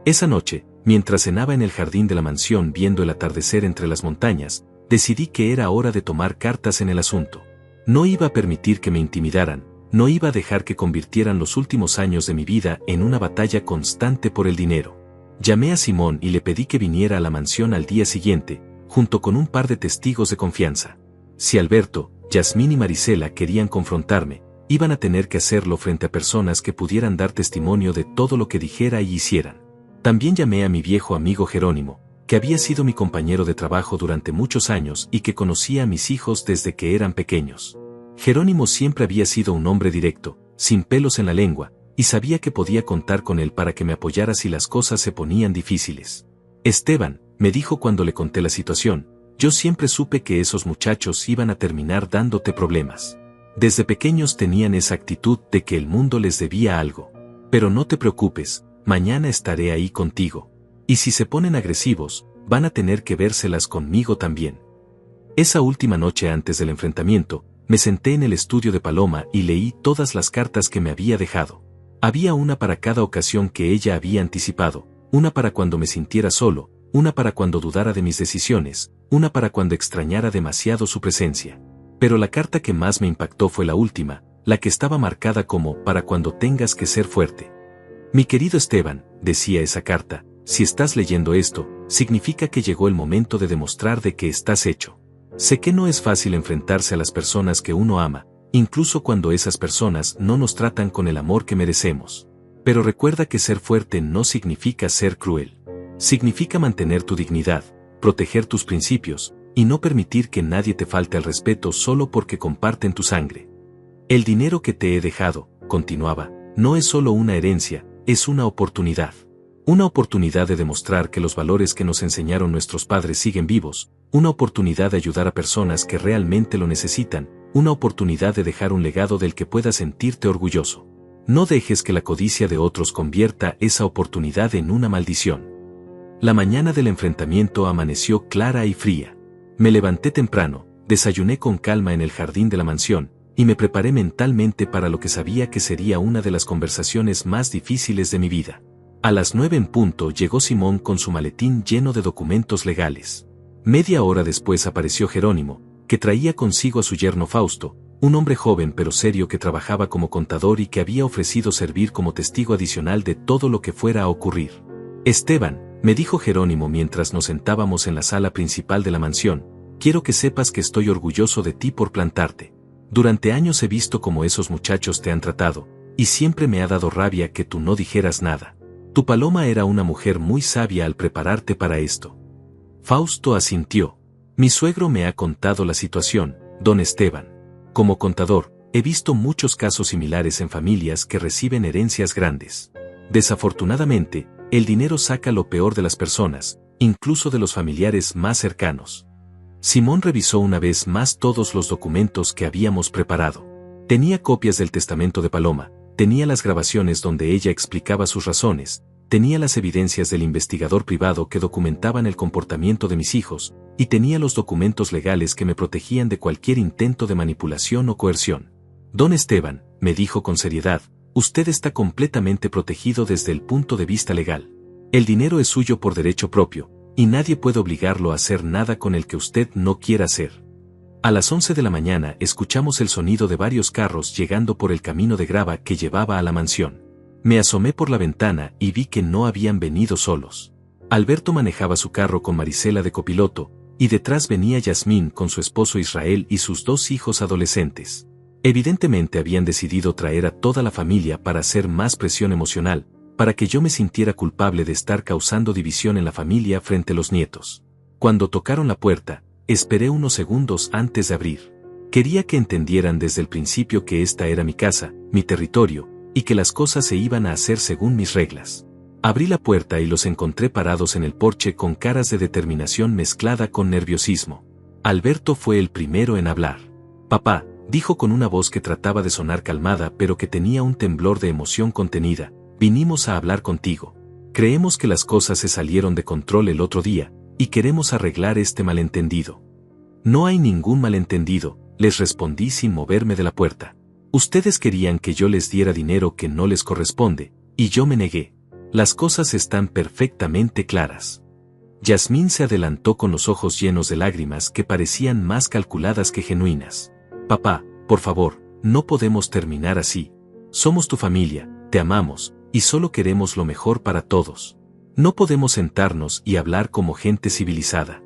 Esa noche, mientras cenaba en el jardín de la mansión viendo el atardecer entre las montañas, decidí que era hora de tomar cartas en el asunto. No iba a permitir que me intimidaran, no iba a dejar que convirtieran los últimos años de mi vida en una batalla constante por el dinero. Llamé a Simón y le pedí que viniera a la mansión al día siguiente, junto con un par de testigos de confianza. Si Alberto, Yasmín y Marisela querían confrontarme, iban a tener que hacerlo frente a personas que pudieran dar testimonio de todo lo que dijera y hicieran. También llamé a mi viejo amigo Jerónimo, que había sido mi compañero de trabajo durante muchos años y que conocía a mis hijos desde que eran pequeños. Jerónimo siempre había sido un hombre directo, sin pelos en la lengua, y sabía que podía contar con él para que me apoyara si las cosas se ponían difíciles. Esteban, me dijo cuando le conté la situación, yo siempre supe que esos muchachos iban a terminar dándote problemas. Desde pequeños tenían esa actitud de que el mundo les debía algo. Pero no te preocupes, mañana estaré ahí contigo. Y si se ponen agresivos, van a tener que vérselas conmigo también. Esa última noche antes del enfrentamiento, me senté en el estudio de Paloma y leí todas las cartas que me había dejado. Había una para cada ocasión que ella había anticipado, una para cuando me sintiera solo, una para cuando dudara de mis decisiones, una para cuando extrañara demasiado su presencia. Pero la carta que más me impactó fue la última, la que estaba marcada como para cuando tengas que ser fuerte. Mi querido Esteban, decía esa carta, si estás leyendo esto, significa que llegó el momento de demostrar de qué estás hecho. Sé que no es fácil enfrentarse a las personas que uno ama, incluso cuando esas personas no nos tratan con el amor que merecemos. Pero recuerda que ser fuerte no significa ser cruel. Significa mantener tu dignidad, proteger tus principios, y no permitir que nadie te falte al respeto solo porque comparten tu sangre. El dinero que te he dejado, continuaba, no es solo una herencia, es una oportunidad. Una oportunidad de demostrar que los valores que nos enseñaron nuestros padres siguen vivos, una oportunidad de ayudar a personas que realmente lo necesitan, una oportunidad de dejar un legado del que puedas sentirte orgulloso. No dejes que la codicia de otros convierta esa oportunidad en una maldición. La mañana del enfrentamiento amaneció clara y fría. Me levanté temprano, desayuné con calma en el jardín de la mansión, y me preparé mentalmente para lo que sabía que sería una de las conversaciones más difíciles de mi vida. A las 9 en punto llegó Simón con su maletín lleno de documentos legales. Media hora después apareció Jerónimo, que traía consigo a su yerno Fausto, un hombre joven pero serio que trabajaba como contador y que había ofrecido servir como testigo adicional de todo lo que fuera a ocurrir. Esteban, me dijo Jerónimo mientras nos sentábamos en la sala principal de la mansión, quiero que sepas que estoy orgulloso de ti por plantarte. Durante años he visto cómo esos muchachos te han tratado, y siempre me ha dado rabia que tú no dijeras nada. Tu Paloma era una mujer muy sabia al prepararte para esto. Fausto asintió. Mi suegro me ha contado la situación, don Esteban. Como contador, he visto muchos casos similares en familias que reciben herencias grandes. Desafortunadamente, el dinero saca lo peor de las personas, incluso de los familiares más cercanos. Simón revisó una vez más todos los documentos que habíamos preparado. Tenía copias del testamento de Paloma, tenía las grabaciones donde ella explicaba sus razones, tenía las evidencias del investigador privado que documentaban el comportamiento de mis hijos, y tenía los documentos legales que me protegían de cualquier intento de manipulación o coerción. Don Esteban, me dijo con seriedad, usted está completamente protegido desde el punto de vista legal. El dinero es suyo por derecho propio, y nadie puede obligarlo a hacer nada con el que usted no quiera hacer. A las 11 de la mañana escuchamos el sonido de varios carros llegando por el camino de grava que llevaba a la mansión. Me asomé por la ventana y vi que no habían venido solos. Alberto manejaba su carro con Marisela de copiloto, y detrás venía Yasmín con su esposo Israel y sus 2 hijos adolescentes. Evidentemente habían decidido traer a toda la familia para hacer más presión emocional, para que yo me sintiera culpable de estar causando división en la familia frente a los nietos. Cuando tocaron la puerta, esperé unos segundos antes de abrir. Quería que entendieran desde el principio que esta era mi casa, mi territorio, y que las cosas se iban a hacer según mis reglas. Abrí la puerta y los encontré parados en el porche con caras de determinación mezclada con nerviosismo. Alberto fue el primero en hablar. Papá, dijo con una voz que trataba de sonar calmada pero que tenía un temblor de emoción contenida, vinimos a hablar contigo. Creemos que las cosas se salieron de control el otro día, y queremos arreglar este malentendido. No hay ningún malentendido, les respondí sin moverme de la puerta. Ustedes querían que yo les diera dinero que no les corresponde, y yo me negué. Las cosas están perfectamente claras. Yasmín se adelantó con los ojos llenos de lágrimas que parecían más calculadas que genuinas. Papá, por favor, no podemos terminar así. Somos tu familia, te amamos, y solo queremos lo mejor para todos. No podemos sentarnos y hablar como gente civilizada.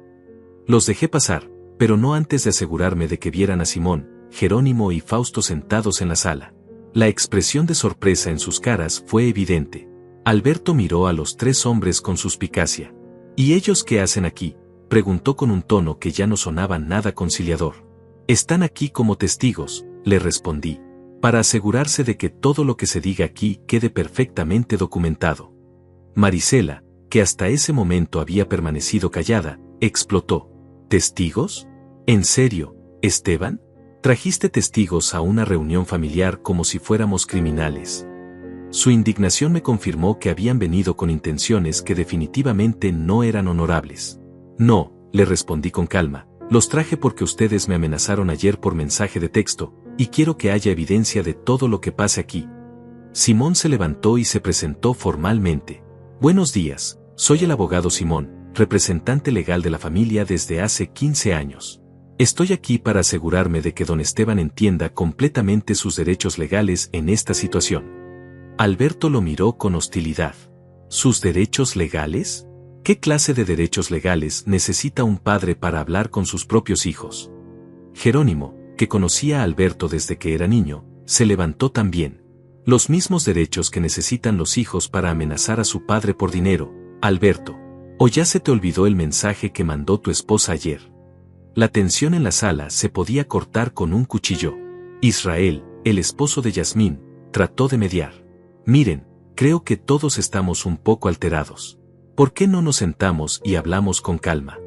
Los dejé pasar, pero no antes de asegurarme de que vieran a Simón, Jerónimo y Fausto sentados en la sala. La expresión de sorpresa en sus caras fue evidente. Alberto miró a los 3 hombres con suspicacia. ¿Y ellos qué hacen aquí?, preguntó con un tono que ya no sonaba nada conciliador. Están aquí como testigos, le respondí, para asegurarse de que todo lo que se diga aquí quede perfectamente documentado. Marisela, que hasta ese momento había permanecido callada, explotó. ¿Testigos? ¿En serio, Esteban? ¿Trajiste testigos a una reunión familiar como si fuéramos criminales? Su indignación me confirmó que habían venido con intenciones que definitivamente no eran honorables. No, le respondí con calma, los traje porque ustedes me amenazaron ayer por mensaje de texto, y quiero que haya evidencia de todo lo que pase aquí. Simón se levantó y se presentó formalmente. Buenos días, soy el abogado Simón, representante legal de la familia desde hace 15 años. Estoy aquí para asegurarme de que don Esteban entienda completamente sus derechos legales en esta situación. Alberto lo miró con hostilidad. ¿Sus derechos legales? ¿Qué clase de derechos legales necesita un padre para hablar con sus propios hijos? Jerónimo, que conocía a Alberto desde que era niño, se levantó también. Los mismos derechos que necesitan los hijos para amenazar a su padre por dinero, Alberto. ¿O ya se te olvidó el mensaje que mandó tu esposa ayer? La tensión en la sala se podía cortar con un cuchillo. Israel, el esposo de Yasmín, trató de mediar. Miren, creo que todos estamos un poco alterados. ¿Por qué no nos sentamos y hablamos con calma?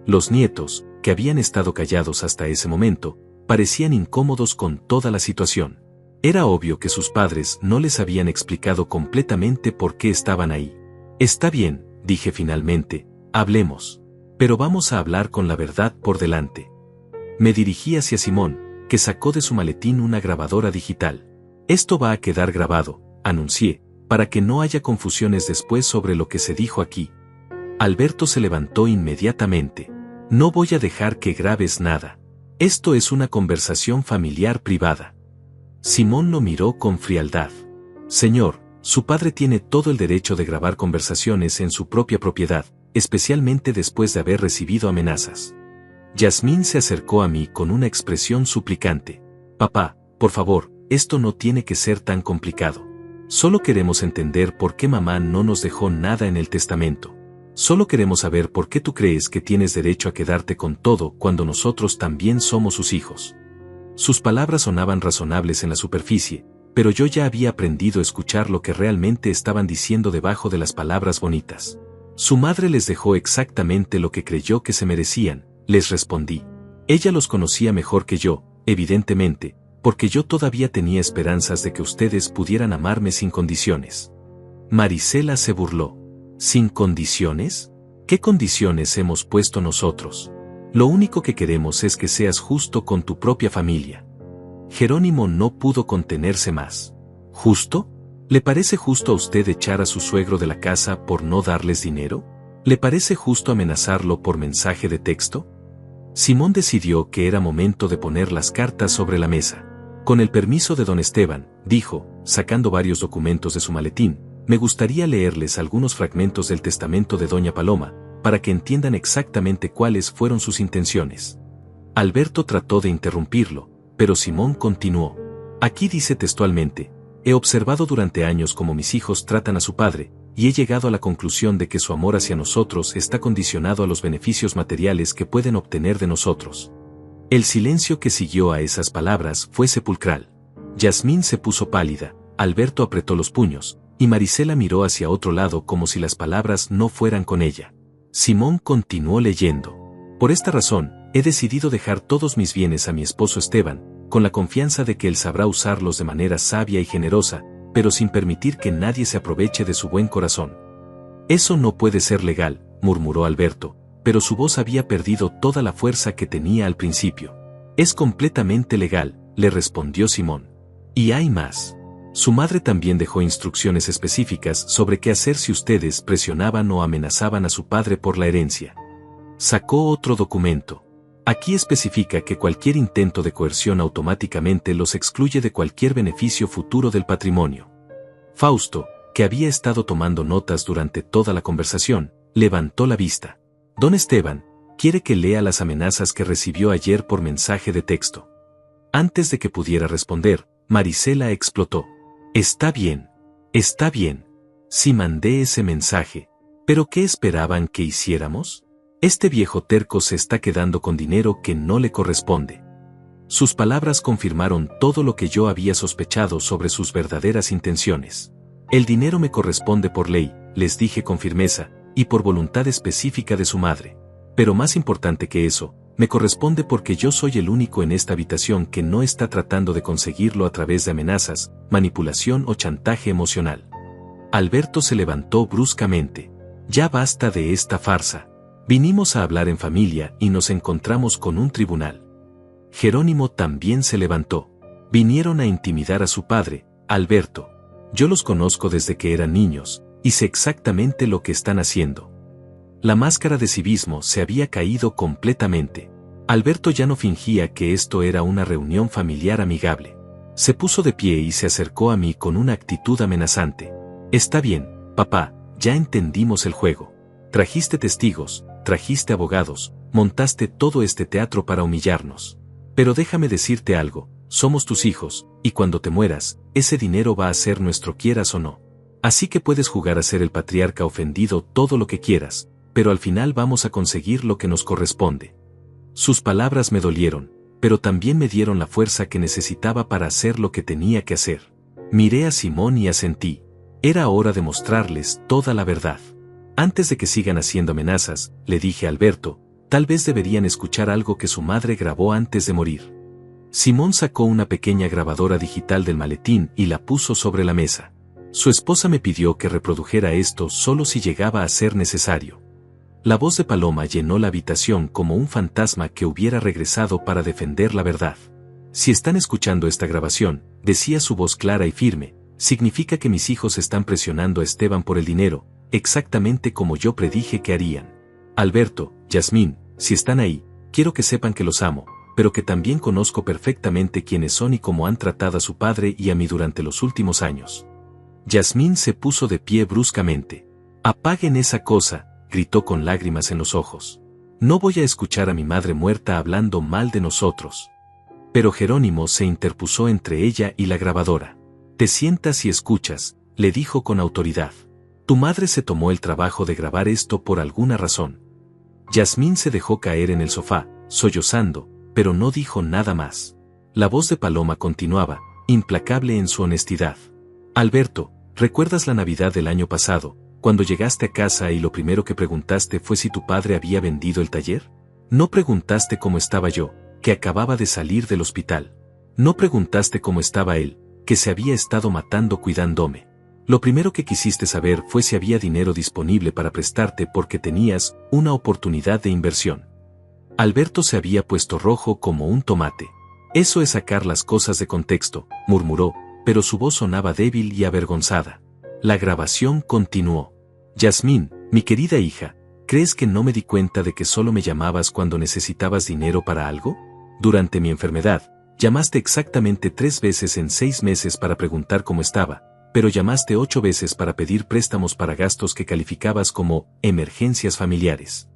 Los nietos, que habían estado callados hasta ese momento, parecían incómodos con toda la situación. Era obvio que sus padres no les habían explicado completamente por qué estaban ahí. Está bien, dije finalmente, hablemos. Pero vamos a hablar con la verdad por delante. Me dirigí hacia Simón, que sacó de su maletín una grabadora digital. Esto va a quedar grabado, anuncié, para que no haya confusiones después sobre lo que se dijo aquí. Alberto se levantó inmediatamente. No voy a dejar que grabes nada. Esto es una conversación familiar privada. Simón lo miró con frialdad. Señor, su padre tiene todo el derecho de grabar conversaciones en su propia propiedad, especialmente después de haber recibido amenazas. Yasmín se acercó a mí con una expresión suplicante. Papá, por favor, esto no tiene que ser tan complicado. Solo queremos entender por qué mamá no nos dejó nada en el testamento. Solo queremos saber por qué tú crees que tienes derecho a quedarte con todo cuando nosotros también somos sus hijos. Sus palabras sonaban razonables en la superficie, pero yo ya había aprendido a escuchar lo que realmente estaban diciendo debajo de las palabras bonitas. Su madre les dejó exactamente lo que creyó que se merecían, les respondí. Ella los conocía mejor que yo, evidentemente, porque yo todavía tenía esperanzas de que ustedes pudieran amarme sin condiciones. Marisela se burló. ¿Sin condiciones? ¿Qué condiciones hemos puesto nosotros? Lo único que queremos es que seas justo con tu propia familia. Jerónimo no pudo contenerse más. ¿Justo? ¿Le parece justo a usted echar a su suegro de la casa por no darles dinero? ¿Le parece justo amenazarlo por mensaje de texto? Simón decidió que era momento de poner las cartas sobre la mesa. Con el permiso de don Esteban, dijo, sacando varios documentos de su maletín, me gustaría leerles algunos fragmentos del testamento de doña Paloma, para que entiendan exactamente cuáles fueron sus intenciones. Alberto trató de interrumpirlo, pero Simón continuó. Aquí dice textualmente, he observado durante años cómo mis hijos tratan a su padre, y he llegado a la conclusión de que su amor hacia nosotros está condicionado a los beneficios materiales que pueden obtener de nosotros. El silencio que siguió a esas palabras fue sepulcral. Yasmín se puso pálida, Alberto apretó los puños, y Marisela miró hacia otro lado como si las palabras no fueran con ella. Simón continuó leyendo. Por esta razón, he decidido dejar todos mis bienes a mi esposo Esteban, con la confianza de que él sabrá usarlos de manera sabia y generosa, pero sin permitir que nadie se aproveche de su buen corazón. Eso no puede ser legal, murmuró Alberto, pero su voz había perdido toda la fuerza que tenía al principio. Es completamente legal, le respondió Simón. Y hay más. Su madre también dejó instrucciones específicas sobre qué hacer si ustedes presionaban o amenazaban a su padre por la herencia. Sacó otro documento. Aquí especifica que cualquier intento de coerción automáticamente los excluye de cualquier beneficio futuro del patrimonio. Fausto, que había estado tomando notas durante toda la conversación, levantó la vista. Don Esteban, quiere que lea las amenazas que recibió ayer por mensaje de texto. Antes de que pudiera responder, Marisela explotó. Está bien. Sí mandé ese mensaje. ¿Pero qué esperaban que hiciéramos? Este viejo terco se está quedando con dinero que no le corresponde. Sus palabras confirmaron todo lo que yo había sospechado sobre sus verdaderas intenciones. El dinero me corresponde por ley, les dije con firmeza, y por voluntad específica de su madre. Pero más importante que eso, me corresponde porque yo soy el único en esta habitación que no está tratando de conseguirlo a través de amenazas, manipulación o chantaje emocional. Alberto se levantó bruscamente. Ya basta de esta farsa. Vinimos a hablar en familia y nos encontramos con un tribunal. Jerónimo también se levantó. Vinieron a intimidar a su padre, Alberto. Yo los conozco desde que eran niños, y sé exactamente lo que están haciendo. La máscara de civismo se había caído completamente. Alberto ya no fingía que esto era una reunión familiar amigable. Se puso de pie y se acercó a mí con una actitud amenazante. Está bien, papá, ya entendimos el juego. Trajiste testigos, trajiste abogados, montaste todo este teatro para humillarnos. Pero déjame decirte algo, somos tus hijos, y cuando te mueras, ese dinero va a ser nuestro quieras o no. Así que puedes jugar a ser el patriarca ofendido todo lo que quieras, pero al final vamos a conseguir lo que nos corresponde. Sus palabras me dolieron, pero también me dieron la fuerza que necesitaba para hacer lo que tenía que hacer. Miré a Simón y asentí. Era hora de mostrarles toda la verdad. Antes de que sigan haciendo amenazas, le dije a Alberto, tal vez deberían escuchar algo que su madre grabó antes de morir. Simón sacó una pequeña grabadora digital del maletín y la puso sobre la mesa. Su esposa me pidió que reprodujera esto solo si llegaba a ser necesario. La voz de Paloma llenó la habitación como un fantasma que hubiera regresado para defender la verdad. Si están escuchando esta grabación, decía su voz clara y firme, significa que mis hijos están presionando a Esteban por el dinero, exactamente como yo predije que harían. Alberto, Yasmín, si están ahí, quiero que sepan que los amo, pero que también conozco perfectamente quiénes son y cómo han tratado a su padre y a mí durante los últimos años. Yasmín se puso de pie bruscamente. Apaguen esa cosa, gritó con lágrimas en los ojos. No voy a escuchar a mi madre muerta hablando mal de nosotros. Pero Jerónimo se interpuso entre ella y la grabadora. Te sientas y escuchas, le dijo con autoridad. Tu madre se tomó el trabajo de grabar esto por alguna razón. Yasmín se dejó caer en el sofá, sollozando, pero no dijo nada más. La voz de Paloma continuaba, implacable en su honestidad. Alberto, ¿recuerdas la Navidad del año pasado, cuando llegaste a casa y lo primero que preguntaste fue si tu padre había vendido el taller? No preguntaste cómo estaba yo, que acababa de salir del hospital. No preguntaste cómo estaba él, que se había estado matando cuidándome. Lo primero que quisiste saber fue si había dinero disponible para prestarte porque tenías una oportunidad de inversión. Alberto se había puesto rojo como un tomate. Eso es sacar las cosas de contexto, murmuró, pero su voz sonaba débil y avergonzada. La grabación continuó. Yasmín, mi querida hija, ¿crees que no me di cuenta de que solo me llamabas cuando necesitabas dinero para algo? Durante mi enfermedad, llamaste exactamente 3 veces en 6 meses para preguntar cómo estaba, pero llamaste 8 veces para pedir préstamos para gastos que calificabas como emergencias familiares.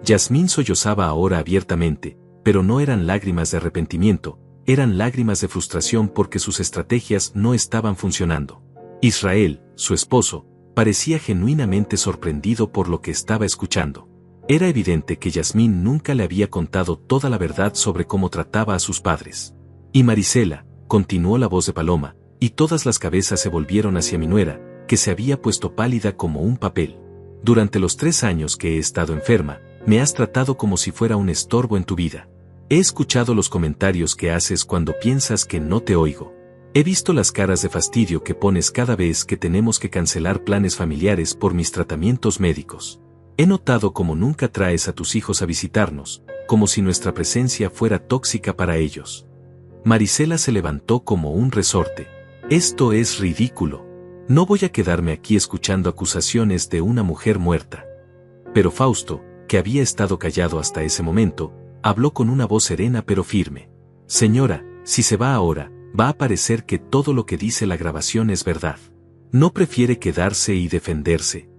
Yasmín sollozaba ahora abiertamente, pero no eran lágrimas de arrepentimiento, eran lágrimas de frustración porque sus estrategias no estaban funcionando. Israel, su esposo, parecía genuinamente sorprendido por lo que estaba escuchando. Era evidente que Yasmín nunca le había contado toda la verdad sobre cómo trataba a sus padres. Y Marisela, continuó la voz de Paloma, y todas las cabezas se volvieron hacia mi nuera, que se había puesto pálida como un papel. Durante los 3 años que he estado enferma, me has tratado como si fuera un estorbo en tu vida. He escuchado los comentarios que haces cuando piensas que no te oigo. He visto las caras de fastidio que pones cada vez que tenemos que cancelar planes familiares por mis tratamientos médicos. He notado cómo nunca traes a tus hijos a visitarnos, como si nuestra presencia fuera tóxica para ellos. Marisela se levantó como un resorte. Esto es ridículo. No voy a quedarme aquí escuchando acusaciones de una mujer muerta. Pero Fausto, que había estado callado hasta ese momento, habló con una voz serena pero firme. Señora, si se va ahora, va a parecer que todo lo que dice la grabación es verdad. ¿No prefiere quedarse y defenderse?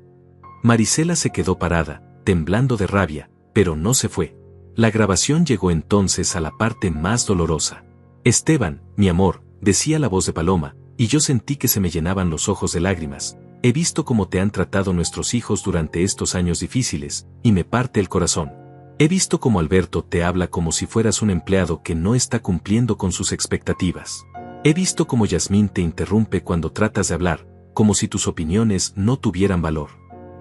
Marisela se quedó parada, temblando de rabia, pero no se fue. La grabación llegó entonces a la parte más dolorosa. Esteban, mi amor, decía la voz de Paloma, y yo sentí que se me llenaban los ojos de lágrimas. He visto cómo te han tratado nuestros hijos durante estos años difíciles, y me parte el corazón. He visto cómo Alberto te habla como si fueras un empleado que no está cumpliendo con sus expectativas. He visto cómo Yasmín te interrumpe cuando tratas de hablar, como si tus opiniones no tuvieran valor.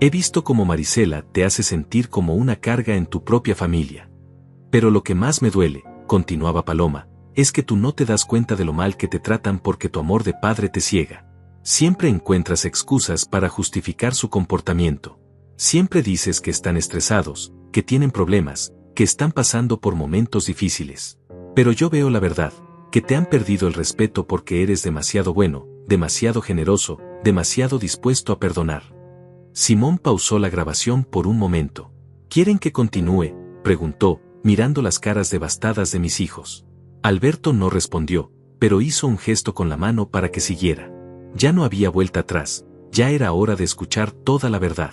He visto cómo Marisela te hace sentir como una carga en tu propia familia. Pero lo que más me duele, continuaba Paloma, es que tú no te das cuenta de lo mal que te tratan porque tu amor de padre te ciega. Siempre encuentras excusas para justificar su comportamiento. Siempre dices que están estresados, que tienen problemas, que están pasando por momentos difíciles. Pero yo veo la verdad, que te han perdido el respeto porque eres demasiado bueno, demasiado generoso, demasiado dispuesto a perdonar. Simón pausó la grabación por un momento. ¿Quieren que continúe?, preguntó, mirando las caras devastadas de mis hijos. Alberto no respondió, pero hizo un gesto con la mano para que siguiera. Ya no había vuelta atrás, ya era hora de escuchar toda la verdad.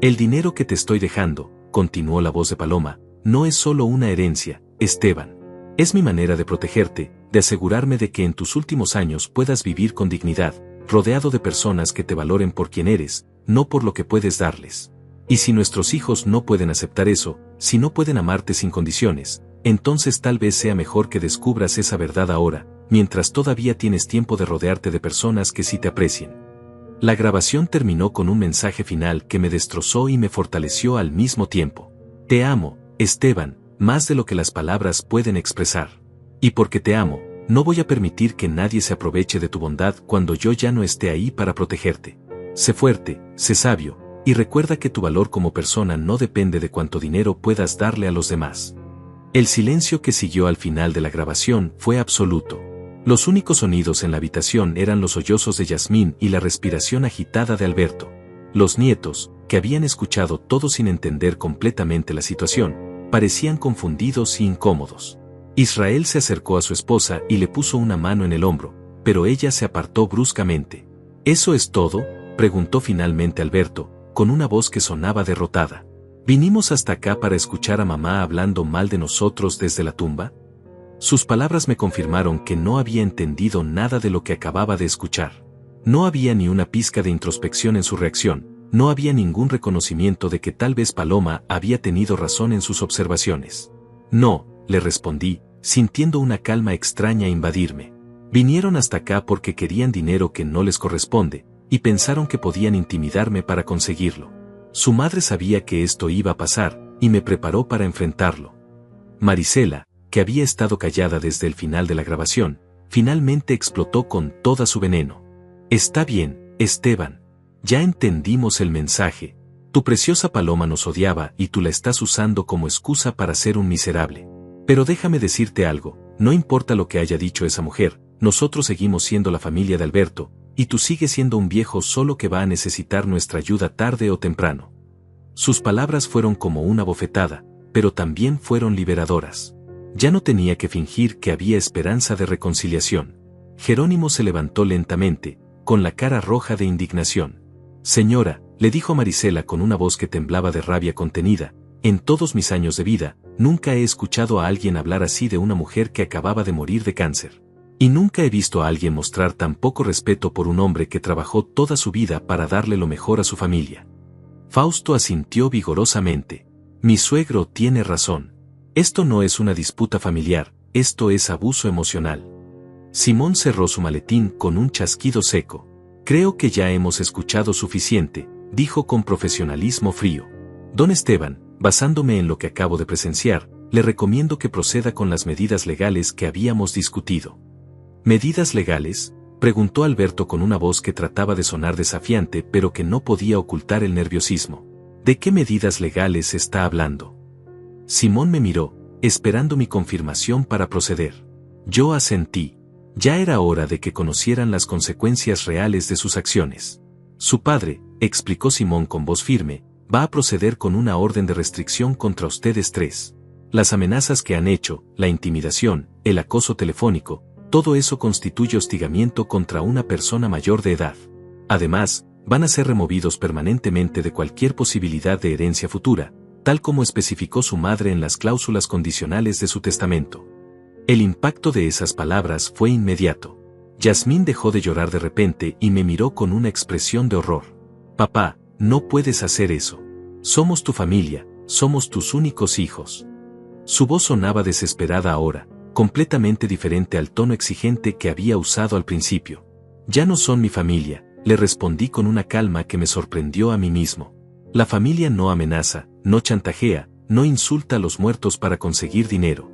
El dinero que te estoy dejando, continuó la voz de Paloma, no es solo una herencia, Esteban. Es mi manera de protegerte, de asegurarme de que en tus últimos años puedas vivir con dignidad, rodeado de personas que te valoren por quien eres, no por lo que puedes darles. Y si nuestros hijos no pueden aceptar eso, si no pueden amarte sin condiciones, entonces tal vez sea mejor que descubras esa verdad ahora, mientras todavía tienes tiempo de rodearte de personas que sí te aprecien. La grabación terminó con un mensaje final que me destrozó y me fortaleció al mismo tiempo. Te amo, Esteban, más de lo que las palabras pueden expresar. Y porque te amo, no voy a permitir que nadie se aproveche de tu bondad cuando yo ya no esté ahí para protegerte. Sé fuerte, sé sabio, y recuerda que tu valor como persona no depende de cuánto dinero puedas darle a los demás. El silencio que siguió al final de la grabación fue absoluto. Los únicos sonidos en la habitación eran los sollozos de Yasmín y la respiración agitada de Alberto. Los nietos, que habían escuchado todo sin entender completamente la situación, parecían confundidos y incómodos. Israel se acercó a su esposa y le puso una mano en el hombro, pero ella se apartó bruscamente. ¿Eso es todo?, preguntó finalmente Alberto, con una voz que sonaba derrotada. ¿Vinimos hasta acá para escuchar a mamá hablando mal de nosotros desde la tumba? Sus palabras me confirmaron que no había entendido nada de lo que acababa de escuchar. No había ni una pizca de introspección en su reacción, no había ningún reconocimiento de que tal vez Paloma había tenido razón en sus observaciones. No, le respondí, sintiendo una calma extraña invadirme. Vinieron hasta acá porque querían dinero que no les corresponde, y pensaron que podían intimidarme para conseguirlo. Su madre sabía que esto iba a pasar, y me preparó para enfrentarlo. Marisela, que había estado callada desde el final de la grabación, finalmente explotó con toda su veneno. Está bien, Esteban. Ya entendimos el mensaje. Tu preciosa Paloma nos odiaba y tú la estás usando como excusa para ser un miserable. Pero déjame decirte algo, no importa lo que haya dicho esa mujer, nosotros seguimos siendo la familia de Alberto, y tú sigues siendo un viejo solo que va a necesitar nuestra ayuda tarde o temprano. Sus palabras fueron como una bofetada, pero también fueron liberadoras. Ya no tenía que fingir que había esperanza de reconciliación. Jerónimo se levantó lentamente, con la cara roja de indignación. Señora, le dijo Marisela con una voz que temblaba de rabia contenida, en todos mis años de vida, nunca he escuchado a alguien hablar así de una mujer que acababa de morir de cáncer. Y nunca he visto a alguien mostrar tan poco respeto por un hombre que trabajó toda su vida para darle lo mejor a su familia. Fausto asintió vigorosamente. Mi suegro tiene razón. Esto no es una disputa familiar, esto es abuso emocional. Simón cerró su maletín con un chasquido seco. Creo que ya hemos escuchado suficiente, dijo con profesionalismo frío. Don Esteban, basándome en lo que acabo de presenciar, le recomiendo que proceda con las medidas legales que habíamos discutido. ¿Medidas legales?, preguntó Alberto con una voz que trataba de sonar desafiante pero que no podía ocultar el nerviosismo. ¿De qué medidas legales está hablando? Simón me miró, esperando mi confirmación para proceder. Yo asentí. Ya era hora de que conocieran las consecuencias reales de sus acciones. Su padre, explicó Simón con voz firme, va a proceder con una orden de restricción contra ustedes tres. Las amenazas que han hecho, la intimidación, el acoso telefónico, todo eso constituye hostigamiento contra una persona mayor de edad. Además, van a ser removidos permanentemente de cualquier posibilidad de herencia futura, tal como especificó su madre en las cláusulas condicionales de su testamento. El impacto de esas palabras fue inmediato. Yasmín dejó de llorar de repente y me miró con una expresión de horror. Papá, no puedes hacer eso. Somos tu familia, somos tus únicos hijos. Su voz sonaba desesperada ahora, completamente diferente al tono exigente que había usado al principio. Ya no son mi familia, le respondí con una calma que me sorprendió a mí mismo. La familia no amenaza, no chantajea, no insulta a los muertos para conseguir dinero.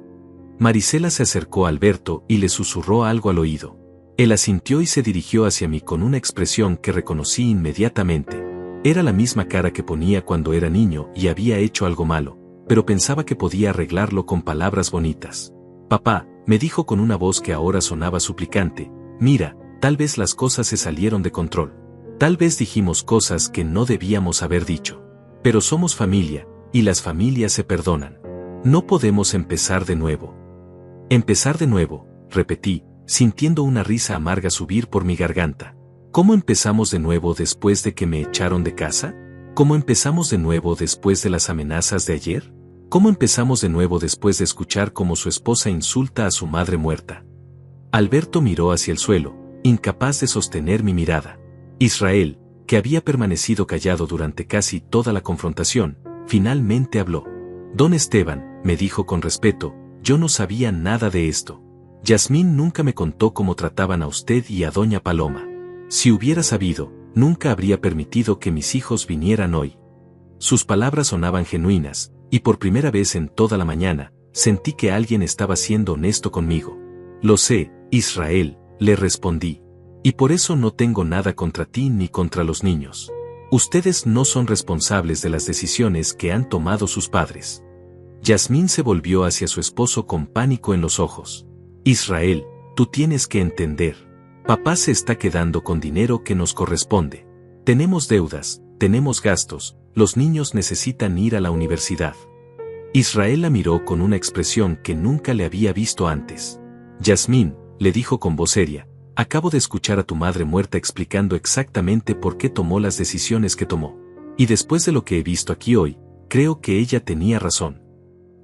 Marisela se acercó a Alberto y le susurró algo al oído. Él asintió y se dirigió hacia mí con una expresión que reconocí inmediatamente. Era la misma cara que ponía cuando era niño y había hecho algo malo, pero pensaba que podía arreglarlo con palabras bonitas. Papá, me dijo con una voz que ahora sonaba suplicante, mira, tal vez las cosas se salieron de control. Tal vez dijimos cosas que no debíamos haber dicho. Pero somos familia, y las familias se perdonan. No podemos empezar de nuevo. Empezar de nuevo, repetí, sintiendo una risa amarga subir por mi garganta. ¿Cómo empezamos de nuevo después de que me echaron de casa? ¿Cómo empezamos de nuevo después de las amenazas de ayer? ¿Cómo empezamos de nuevo después de escuchar cómo su esposa insulta a su madre muerta? Alberto miró hacia el suelo, incapaz de sostener mi mirada. Israel, que había permanecido callado durante casi toda la confrontación, finalmente habló. Don Esteban, me dijo con respeto, yo no sabía nada de esto. Yasmín nunca me contó cómo trataban a usted y a doña Paloma. Si hubiera sabido, nunca habría permitido que mis hijos vinieran hoy. Sus palabras sonaban genuinas, y por primera vez en toda la mañana, sentí que alguien estaba siendo honesto conmigo. Lo sé, Israel, le respondí. Y por eso no tengo nada contra ti ni contra los niños. Ustedes no son responsables de las decisiones que han tomado sus padres. Yasmín se volvió hacia su esposo con pánico en los ojos. Israel, tú tienes que entender. Papá se está quedando con dinero que nos corresponde. Tenemos deudas, tenemos gastos, los niños necesitan ir a la universidad. Israel la miró con una expresión que nunca le había visto antes. Yasmín, le dijo con voz seria, acabo de escuchar a tu madre muerta explicando exactamente por qué tomó las decisiones que tomó. Y después de lo que he visto aquí hoy, creo que ella tenía razón.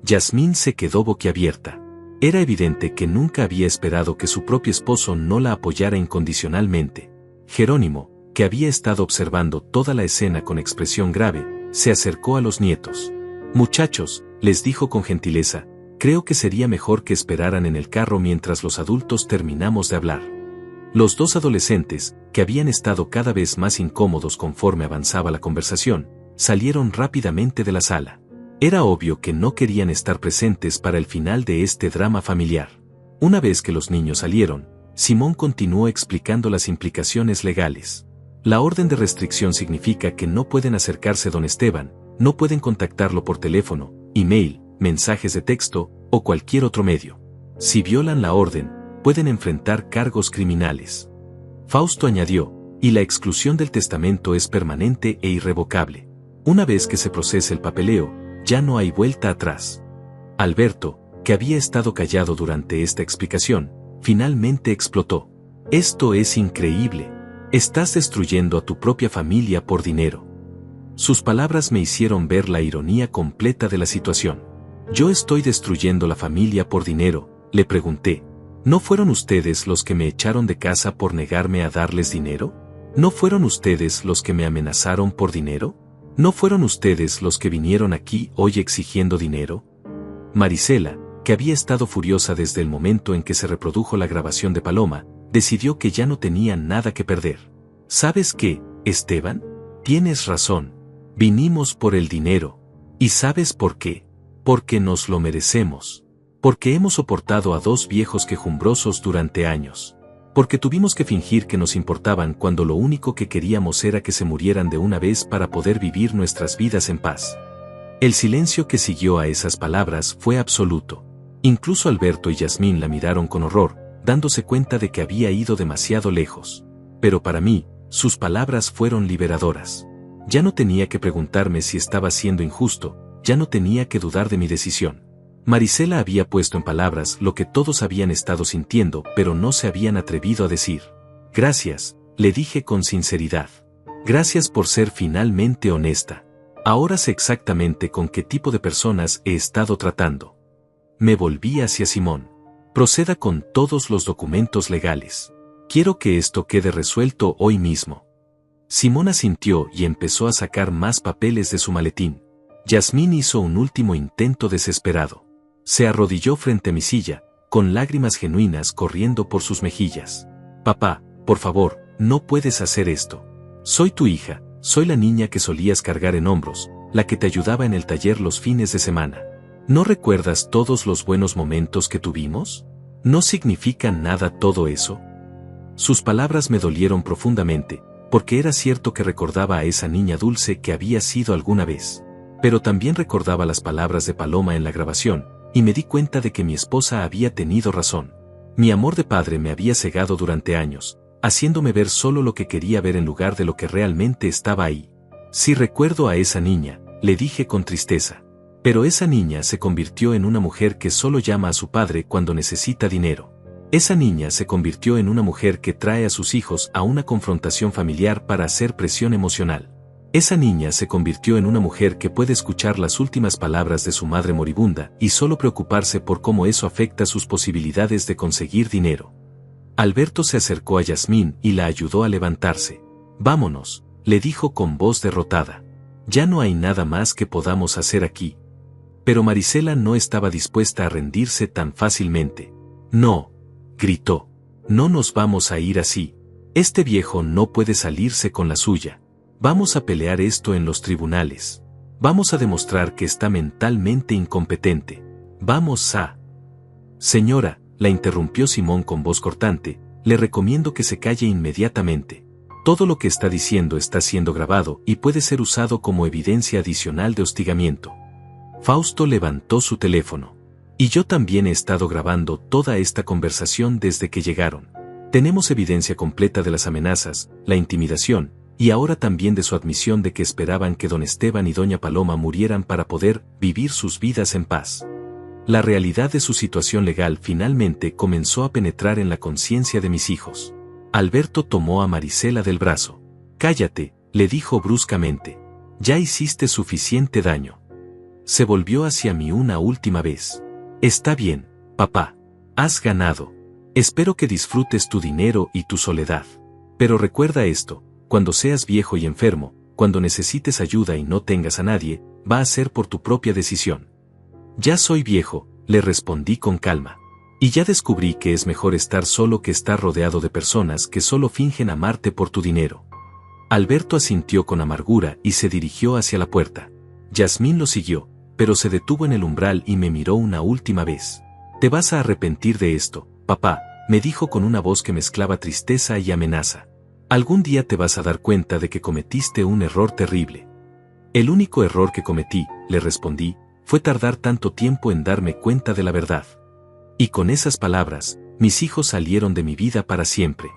Yasmín se quedó boquiabierta. Era evidente que nunca había esperado que su propio esposo no la apoyara incondicionalmente. Jerónimo, que había estado observando toda la escena con expresión grave, se acercó a los nietos. Muchachos, les dijo con gentileza, creo que sería mejor que esperaran en el carro mientras los adultos terminamos de hablar. Los dos adolescentes, que habían estado cada vez más incómodos conforme avanzaba la conversación, salieron rápidamente de la sala. Era obvio que no querían estar presentes para el final de este drama familiar. Una vez que los niños salieron, Simón continuó explicando las implicaciones legales. La orden de restricción significa que no pueden acercarse a don Esteban, no pueden contactarlo por teléfono, email, mensajes de texto o cualquier otro medio. Si violan la orden, pueden enfrentar cargos criminales. Fausto añadió, y la exclusión del testamento es permanente e irrevocable. Una vez que se procese el papeleo, ya no hay vuelta atrás. Alberto, que había estado callado durante esta explicación, finalmente explotó. Esto es increíble. Estás destruyendo a tu propia familia por dinero. Sus palabras me hicieron ver la ironía completa de la situación. ¿Yo estoy destruyendo la familia por dinero?, le pregunté. ¿No fueron ustedes los que me echaron de casa por negarme a darles dinero? ¿No fueron ustedes los que me amenazaron por dinero? ¿No fueron ustedes los que vinieron aquí hoy exigiendo dinero? Marisela, que había estado furiosa desde el momento en que se reprodujo la grabación de Paloma, decidió que ya no tenía nada que perder. ¿Sabes qué, Esteban? Tienes razón. Vinimos por el dinero. ¿Y sabes por qué? Porque nos lo merecemos. Porque hemos soportado a dos viejos quejumbrosos durante años. Porque tuvimos que fingir que nos importaban cuando lo único que queríamos era que se murieran de una vez para poder vivir nuestras vidas en paz. El silencio que siguió a esas palabras fue absoluto. Incluso Alberto y Yasmín la miraron con horror, dándose cuenta de que había ido demasiado lejos. Pero para mí, sus palabras fueron liberadoras. Ya no tenía que preguntarme si estaba siendo injusto, ya no tenía que dudar de mi decisión. Marisela había puesto en palabras lo que todos habían estado sintiendo, pero no se habían atrevido a decir. Gracias, le dije con sinceridad. Gracias por ser finalmente honesta. Ahora sé exactamente con qué tipo de personas he estado tratando. Me volví hacia Simón. Proceda con todos los documentos legales. Quiero que esto quede resuelto hoy mismo. Simón asintió y empezó a sacar más papeles de su maletín. Yasmín hizo un último intento desesperado. Se arrodilló frente a mi silla, con lágrimas genuinas corriendo por sus mejillas. Papá, por favor, no puedes hacer esto. Soy tu hija, soy la niña que solías cargar en hombros, la que te ayudaba en el taller los fines de semana. ¿No recuerdas todos los buenos momentos que tuvimos? ¿No significa nada todo eso? Sus palabras me dolieron profundamente, porque era cierto que recordaba a esa niña dulce que había sido alguna vez. Pero también recordaba las palabras de Paloma en la grabación, y me di cuenta de que mi esposa había tenido razón. Mi amor de padre me había cegado durante años, haciéndome ver solo lo que quería ver en lugar de lo que realmente estaba ahí. Sí recuerdo a esa niña, le dije con tristeza. Pero esa niña se convirtió en una mujer que solo llama a su padre cuando necesita dinero. Esa niña se convirtió en una mujer que trae a sus hijos a una confrontación familiar para hacer presión emocional. Esa niña se convirtió en una mujer que puede escuchar las últimas palabras de su madre moribunda y solo preocuparse por cómo eso afecta sus posibilidades de conseguir dinero. Alberto se acercó a Yasmín y la ayudó a levantarse. Vámonos, le dijo con voz derrotada. Ya no hay nada más que podamos hacer aquí. Pero Marisela no estaba dispuesta a rendirse tan fácilmente. No, gritó. No nos vamos a ir así. Este viejo no puede salirse con la suya. Vamos a pelear esto en los tribunales. Vamos a demostrar que está mentalmente incompetente. Vamos a... Señora, la interrumpió Simón con voz cortante, le recomiendo que se calle inmediatamente. Todo lo que está diciendo está siendo grabado y puede ser usado como evidencia adicional de hostigamiento. Fausto levantó su teléfono. Y yo también he estado grabando toda esta conversación desde que llegaron. Tenemos evidencia completa de las amenazas, la intimidación, y ahora también de su admisión de que esperaban que don Esteban y doña Paloma murieran para poder vivir sus vidas en paz. La realidad de su situación legal finalmente comenzó a penetrar en la conciencia de mis hijos. Alberto tomó a Marisela del brazo. Cállate, le dijo bruscamente. Ya hiciste suficiente daño. Se volvió hacia mí una última vez. Está bien, papá. Has ganado. Espero que disfrutes tu dinero y tu soledad. Pero recuerda esto. Cuando seas viejo y enfermo, cuando necesites ayuda y no tengas a nadie, va a ser por tu propia decisión. Ya soy viejo, le respondí con calma. Y ya descubrí que es mejor estar solo que estar rodeado de personas que solo fingen amarte por tu dinero. Alberto asintió con amargura y se dirigió hacia la puerta. Yasmín lo siguió, pero se detuvo en el umbral y me miró una última vez. «Te vas a arrepentir de esto, papá», me dijo con una voz que mezclaba tristeza y amenaza. «Algún día te vas a dar cuenta de que cometiste un error terrible». «El único error que cometí», le respondí, «fue tardar tanto tiempo en darme cuenta de la verdad». Y con esas palabras, mis hijos salieron de mi vida para siempre.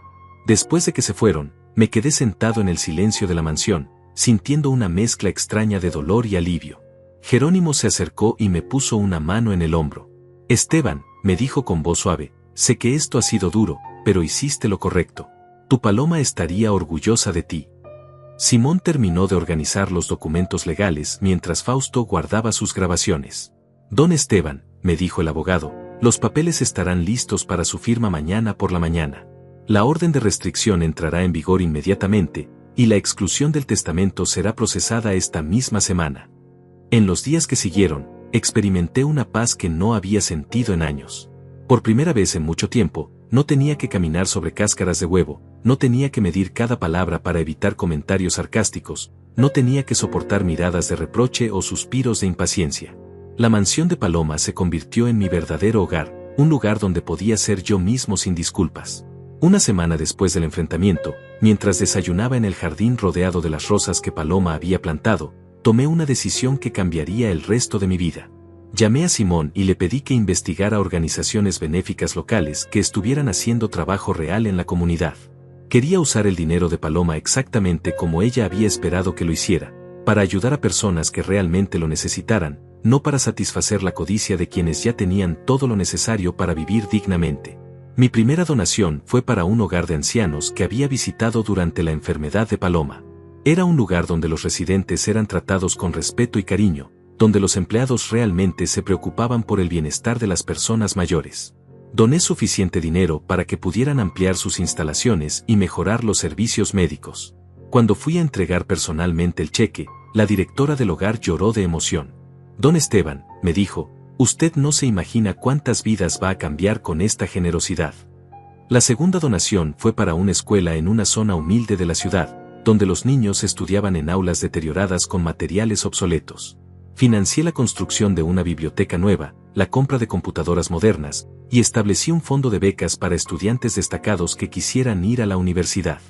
Después de que se fueron, me quedé sentado en el silencio de la mansión, sintiendo una mezcla extraña de dolor y alivio. Jerónimo se acercó y me puso una mano en el hombro. «Esteban», me dijo con voz suave, «sé que esto ha sido duro, pero hiciste lo correcto. Tu Paloma estaría orgullosa de ti». Simón terminó de organizar los documentos legales mientras Fausto guardaba sus grabaciones. «Don Esteban», me dijo el abogado, «los papeles estarán listos para su firma mañana por la mañana. La orden de restricción entrará en vigor inmediatamente, y la exclusión del testamento será procesada esta misma semana». En los días que siguieron, experimenté una paz que no había sentido en años. Por primera vez en mucho tiempo, no tenía que caminar sobre cáscaras de huevo, no tenía que medir cada palabra para evitar comentarios sarcásticos, no tenía que soportar miradas de reproche o suspiros de impaciencia. La mansión de Paloma se convirtió en mi verdadero hogar, un lugar donde podía ser yo mismo sin disculpas. Una semana después del enfrentamiento, mientras desayunaba en el jardín rodeado de las rosas que Paloma había plantado, tomé una decisión que cambiaría el resto de mi vida. Llamé a Simón y le pedí que investigara organizaciones benéficas locales que estuvieran haciendo trabajo real en la comunidad. Quería usar el dinero de Paloma exactamente como ella había esperado que lo hiciera, para ayudar a personas que realmente lo necesitaran, no para satisfacer la codicia de quienes ya tenían todo lo necesario para vivir dignamente. Mi primera donación fue para un hogar de ancianos que había visitado durante la enfermedad de Paloma. Era un lugar donde los residentes eran tratados con respeto y cariño, donde los empleados realmente se preocupaban por el bienestar de las personas mayores. Doné suficiente dinero para que pudieran ampliar sus instalaciones y mejorar los servicios médicos. Cuando fui a entregar personalmente el cheque, la directora del hogar lloró de emoción. «Don Esteban», me dijo, «usted no se imagina cuántas vidas va a cambiar con esta generosidad». La segunda donación fue para una escuela en una zona humilde de la ciudad, donde los niños estudiaban en aulas deterioradas con materiales obsoletos. Financié la construcción de una biblioteca nueva, la compra de computadoras modernas, y establecí un fondo de becas para estudiantes destacados que quisieran ir a la universidad.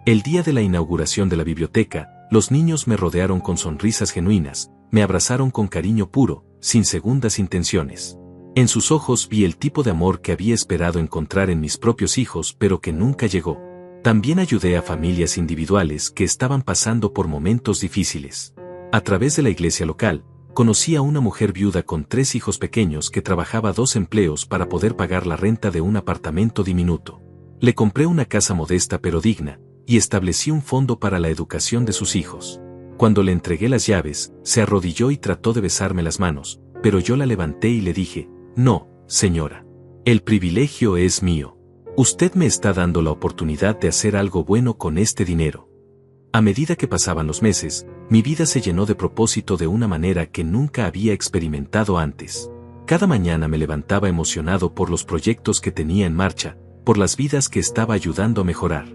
El día de la inauguración de la biblioteca, los niños me rodearon con sonrisas genuinas, me abrazaron con cariño puro, sin segundas intenciones. En sus ojos vi el tipo de amor que había esperado encontrar en mis propios hijos pero que nunca llegó. También ayudé a familias individuales que estaban pasando por momentos difíciles. A través de la iglesia local, conocí a una mujer viuda con 3 hijos pequeños que trabajaba 2 empleos para poder pagar la renta de un apartamento diminuto. Le compré una casa modesta pero digna, y establecí un fondo para la educación de sus hijos. Cuando le entregué las llaves, se arrodilló y trató de besarme las manos, pero yo la levanté y le dije, «No, señora. El privilegio es mío. Usted me está dando la oportunidad de hacer algo bueno con este dinero». A medida que pasaban los meses, mi vida se llenó de propósito de una manera que nunca había experimentado antes. Cada mañana me levantaba emocionado por los proyectos que tenía en marcha, por las vidas que estaba ayudando a mejorar.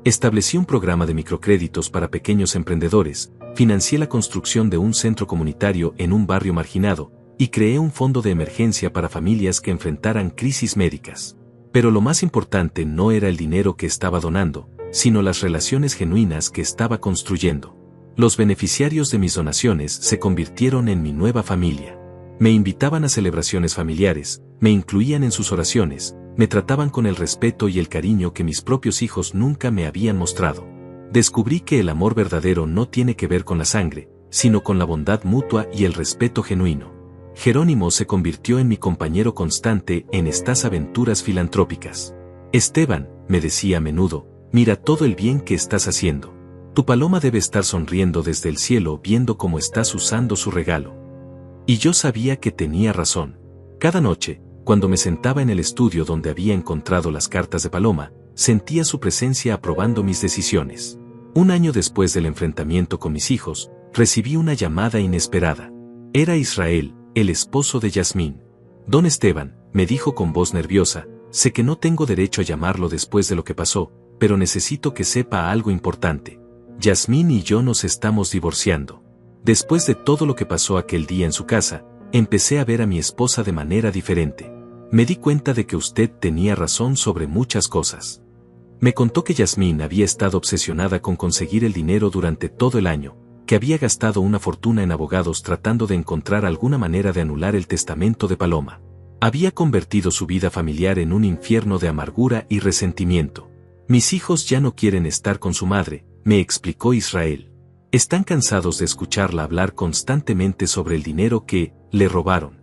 Establecí un programa de microcréditos para pequeños emprendedores, financié la construcción de un centro comunitario en un barrio marginado, y creé un fondo de emergencia para familias que enfrentaran crisis médicas. Pero lo más importante no era el dinero que estaba donando, sino las relaciones genuinas que estaba construyendo. Los beneficiarios de mis donaciones se convirtieron en mi nueva familia. Me invitaban a celebraciones familiares, me incluían en sus oraciones, me trataban con el respeto y el cariño que mis propios hijos nunca me habían mostrado. Descubrí que el amor verdadero no tiene que ver con la sangre, sino con la bondad mutua y el respeto genuino. Jerónimo se convirtió en mi compañero constante en estas aventuras filantrópicas. «Esteban», me decía a menudo, «mira todo el bien que estás haciendo. Tu Paloma debe estar sonriendo desde el cielo viendo cómo estás usando su regalo». Y yo sabía que tenía razón. Cada noche, cuando me sentaba en el estudio donde había encontrado las cartas de Paloma, sentía su presencia aprobando mis decisiones. Un año después del enfrentamiento con mis hijos, recibí una llamada inesperada. Era Israel, el esposo de Yasmín. «Don Esteban», me dijo con voz nerviosa, «sé que no tengo derecho a llamarlo después de lo que pasó, pero necesito que sepa algo importante. Yasmín y yo nos estamos divorciando». Después de todo lo que pasó aquel día en su casa, empecé a ver a mi esposa de manera diferente. Me di cuenta de que usted tenía razón sobre muchas cosas. Me contó que Yasmín había estado obsesionada con conseguir el dinero durante todo el año, que había gastado una fortuna en abogados tratando de encontrar alguna manera de anular el testamento de Paloma. Había convertido su vida familiar en un infierno de amargura y resentimiento. Mis hijos ya no quieren estar con su madre, me explicó Israel. Están cansados de escucharla hablar constantemente sobre el dinero que le robaron.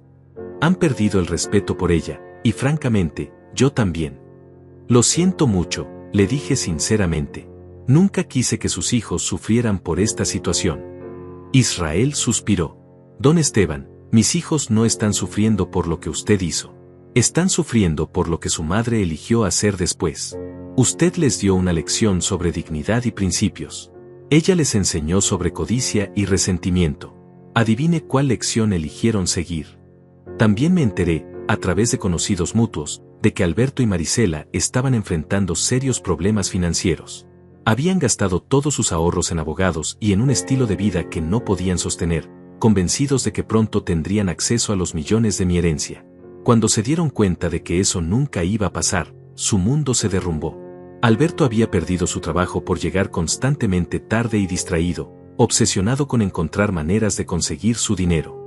Han perdido el respeto por ella, y francamente, yo también. Lo siento mucho, le dije sinceramente. Nunca quise que sus hijos sufrieran por esta situación. Israel suspiró. Don Esteban, mis hijos no están sufriendo por lo que usted hizo. Están sufriendo por lo que su madre eligió hacer después. Usted les dio una lección sobre dignidad y principios. Ella les enseñó sobre codicia y resentimiento. Adivine cuál lección eligieron seguir. También me enteré, a través de conocidos mutuos, de que Alberto y Marisela estaban enfrentando serios problemas financieros. Habían gastado todos sus ahorros en abogados y en un estilo de vida que no podían sostener, convencidos de que pronto tendrían acceso a los millones de mi herencia. Cuando se dieron cuenta de que eso nunca iba a pasar, su mundo se derrumbó. Alberto había perdido su trabajo por llegar constantemente tarde y distraído, obsesionado con encontrar maneras de conseguir su dinero.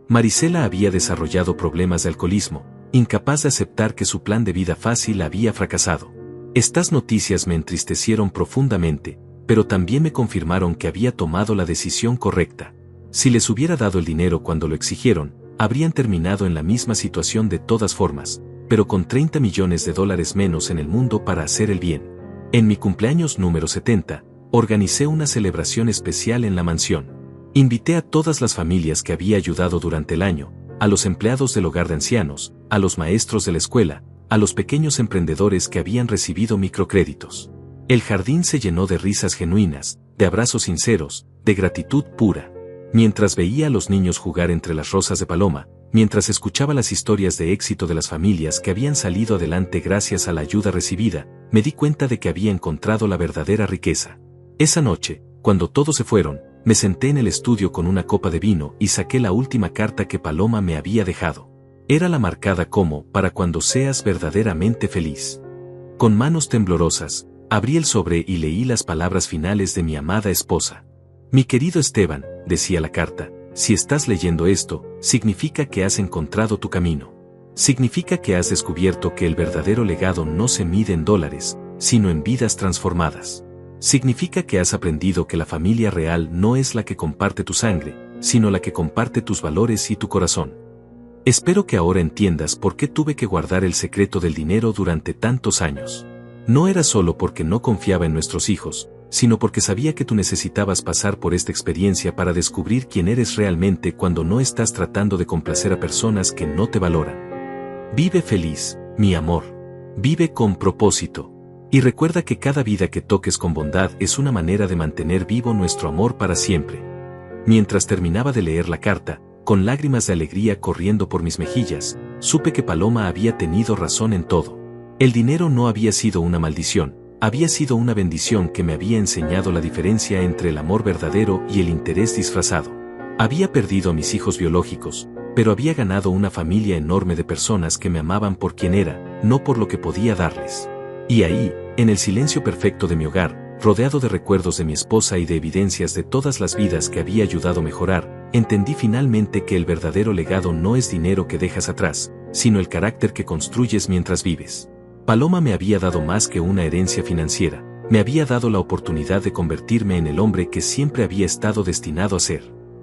Marisela había desarrollado problemas de alcoholismo, incapaz de aceptar que su plan de vida fácil había fracasado. Estas noticias me entristecieron profundamente, pero también me confirmaron que había tomado la decisión correcta. Si les hubiera dado el dinero cuando lo exigieron, habrían terminado en la misma situación de todas formas, pero con $30 millones menos en el mundo para hacer el bien. En mi cumpleaños número 70, organicé una celebración especial en la mansión. Invité a todas las familias que había ayudado durante el año, a los empleados del hogar de ancianos, a los maestros de la escuela, a los pequeños emprendedores que habían recibido microcréditos. El jardín se llenó de risas genuinas, de abrazos sinceros, de gratitud pura. Mientras veía a los niños jugar entre las rosas de Paloma, mientras escuchaba las historias de éxito de las familias que habían salido adelante gracias a la ayuda recibida, me di cuenta de que había encontrado la verdadera riqueza. Esa noche, cuando todos se fueron, me senté en el estudio con una copa de vino y saqué la última carta que Paloma me había dejado. Era la marcada como, para cuando seas verdaderamente feliz. Con manos temblorosas, abrí el sobre y leí las palabras finales de mi amada esposa. Mi querido Esteban, decía la carta, si estás leyendo esto, significa que has encontrado tu camino. Significa que has descubierto que el verdadero legado no se mide en dólares, sino en vidas transformadas. Significa que has aprendido que la familia real no es la que comparte tu sangre, sino la que comparte tus valores y tu corazón. Espero que ahora entiendas por qué tuve que guardar el secreto del dinero durante tantos años. No era solo porque no confiaba en nuestros hijos, sino porque sabía que tú necesitabas pasar por esta experiencia para descubrir quién eres realmente cuando no estás tratando de complacer a personas que no te valoran. Vive feliz, mi amor. Vive con propósito. Y recuerda que cada vida que toques con bondad es una manera de mantener vivo nuestro amor para siempre. Mientras terminaba de leer la carta, con lágrimas de alegría corriendo por mis mejillas, supe que Paloma había tenido razón en todo. El dinero no había sido una maldición, había sido una bendición que me había enseñado la diferencia entre el amor verdadero y el interés disfrazado. Había perdido a mis hijos biológicos, pero había ganado una familia enorme de personas que me amaban por quien era, no por lo que podía darles. Y ahí, en el silencio perfecto de mi hogar, rodeado de recuerdos de mi esposa y de evidencias de todas las vidas que había ayudado a mejorar, entendí finalmente que el verdadero legado no es dinero que dejas atrás, sino el carácter que construyes mientras vives. Paloma me había dado más que una herencia financiera, me había dado la oportunidad de convertirme en el hombre que siempre había estado destinado a ser.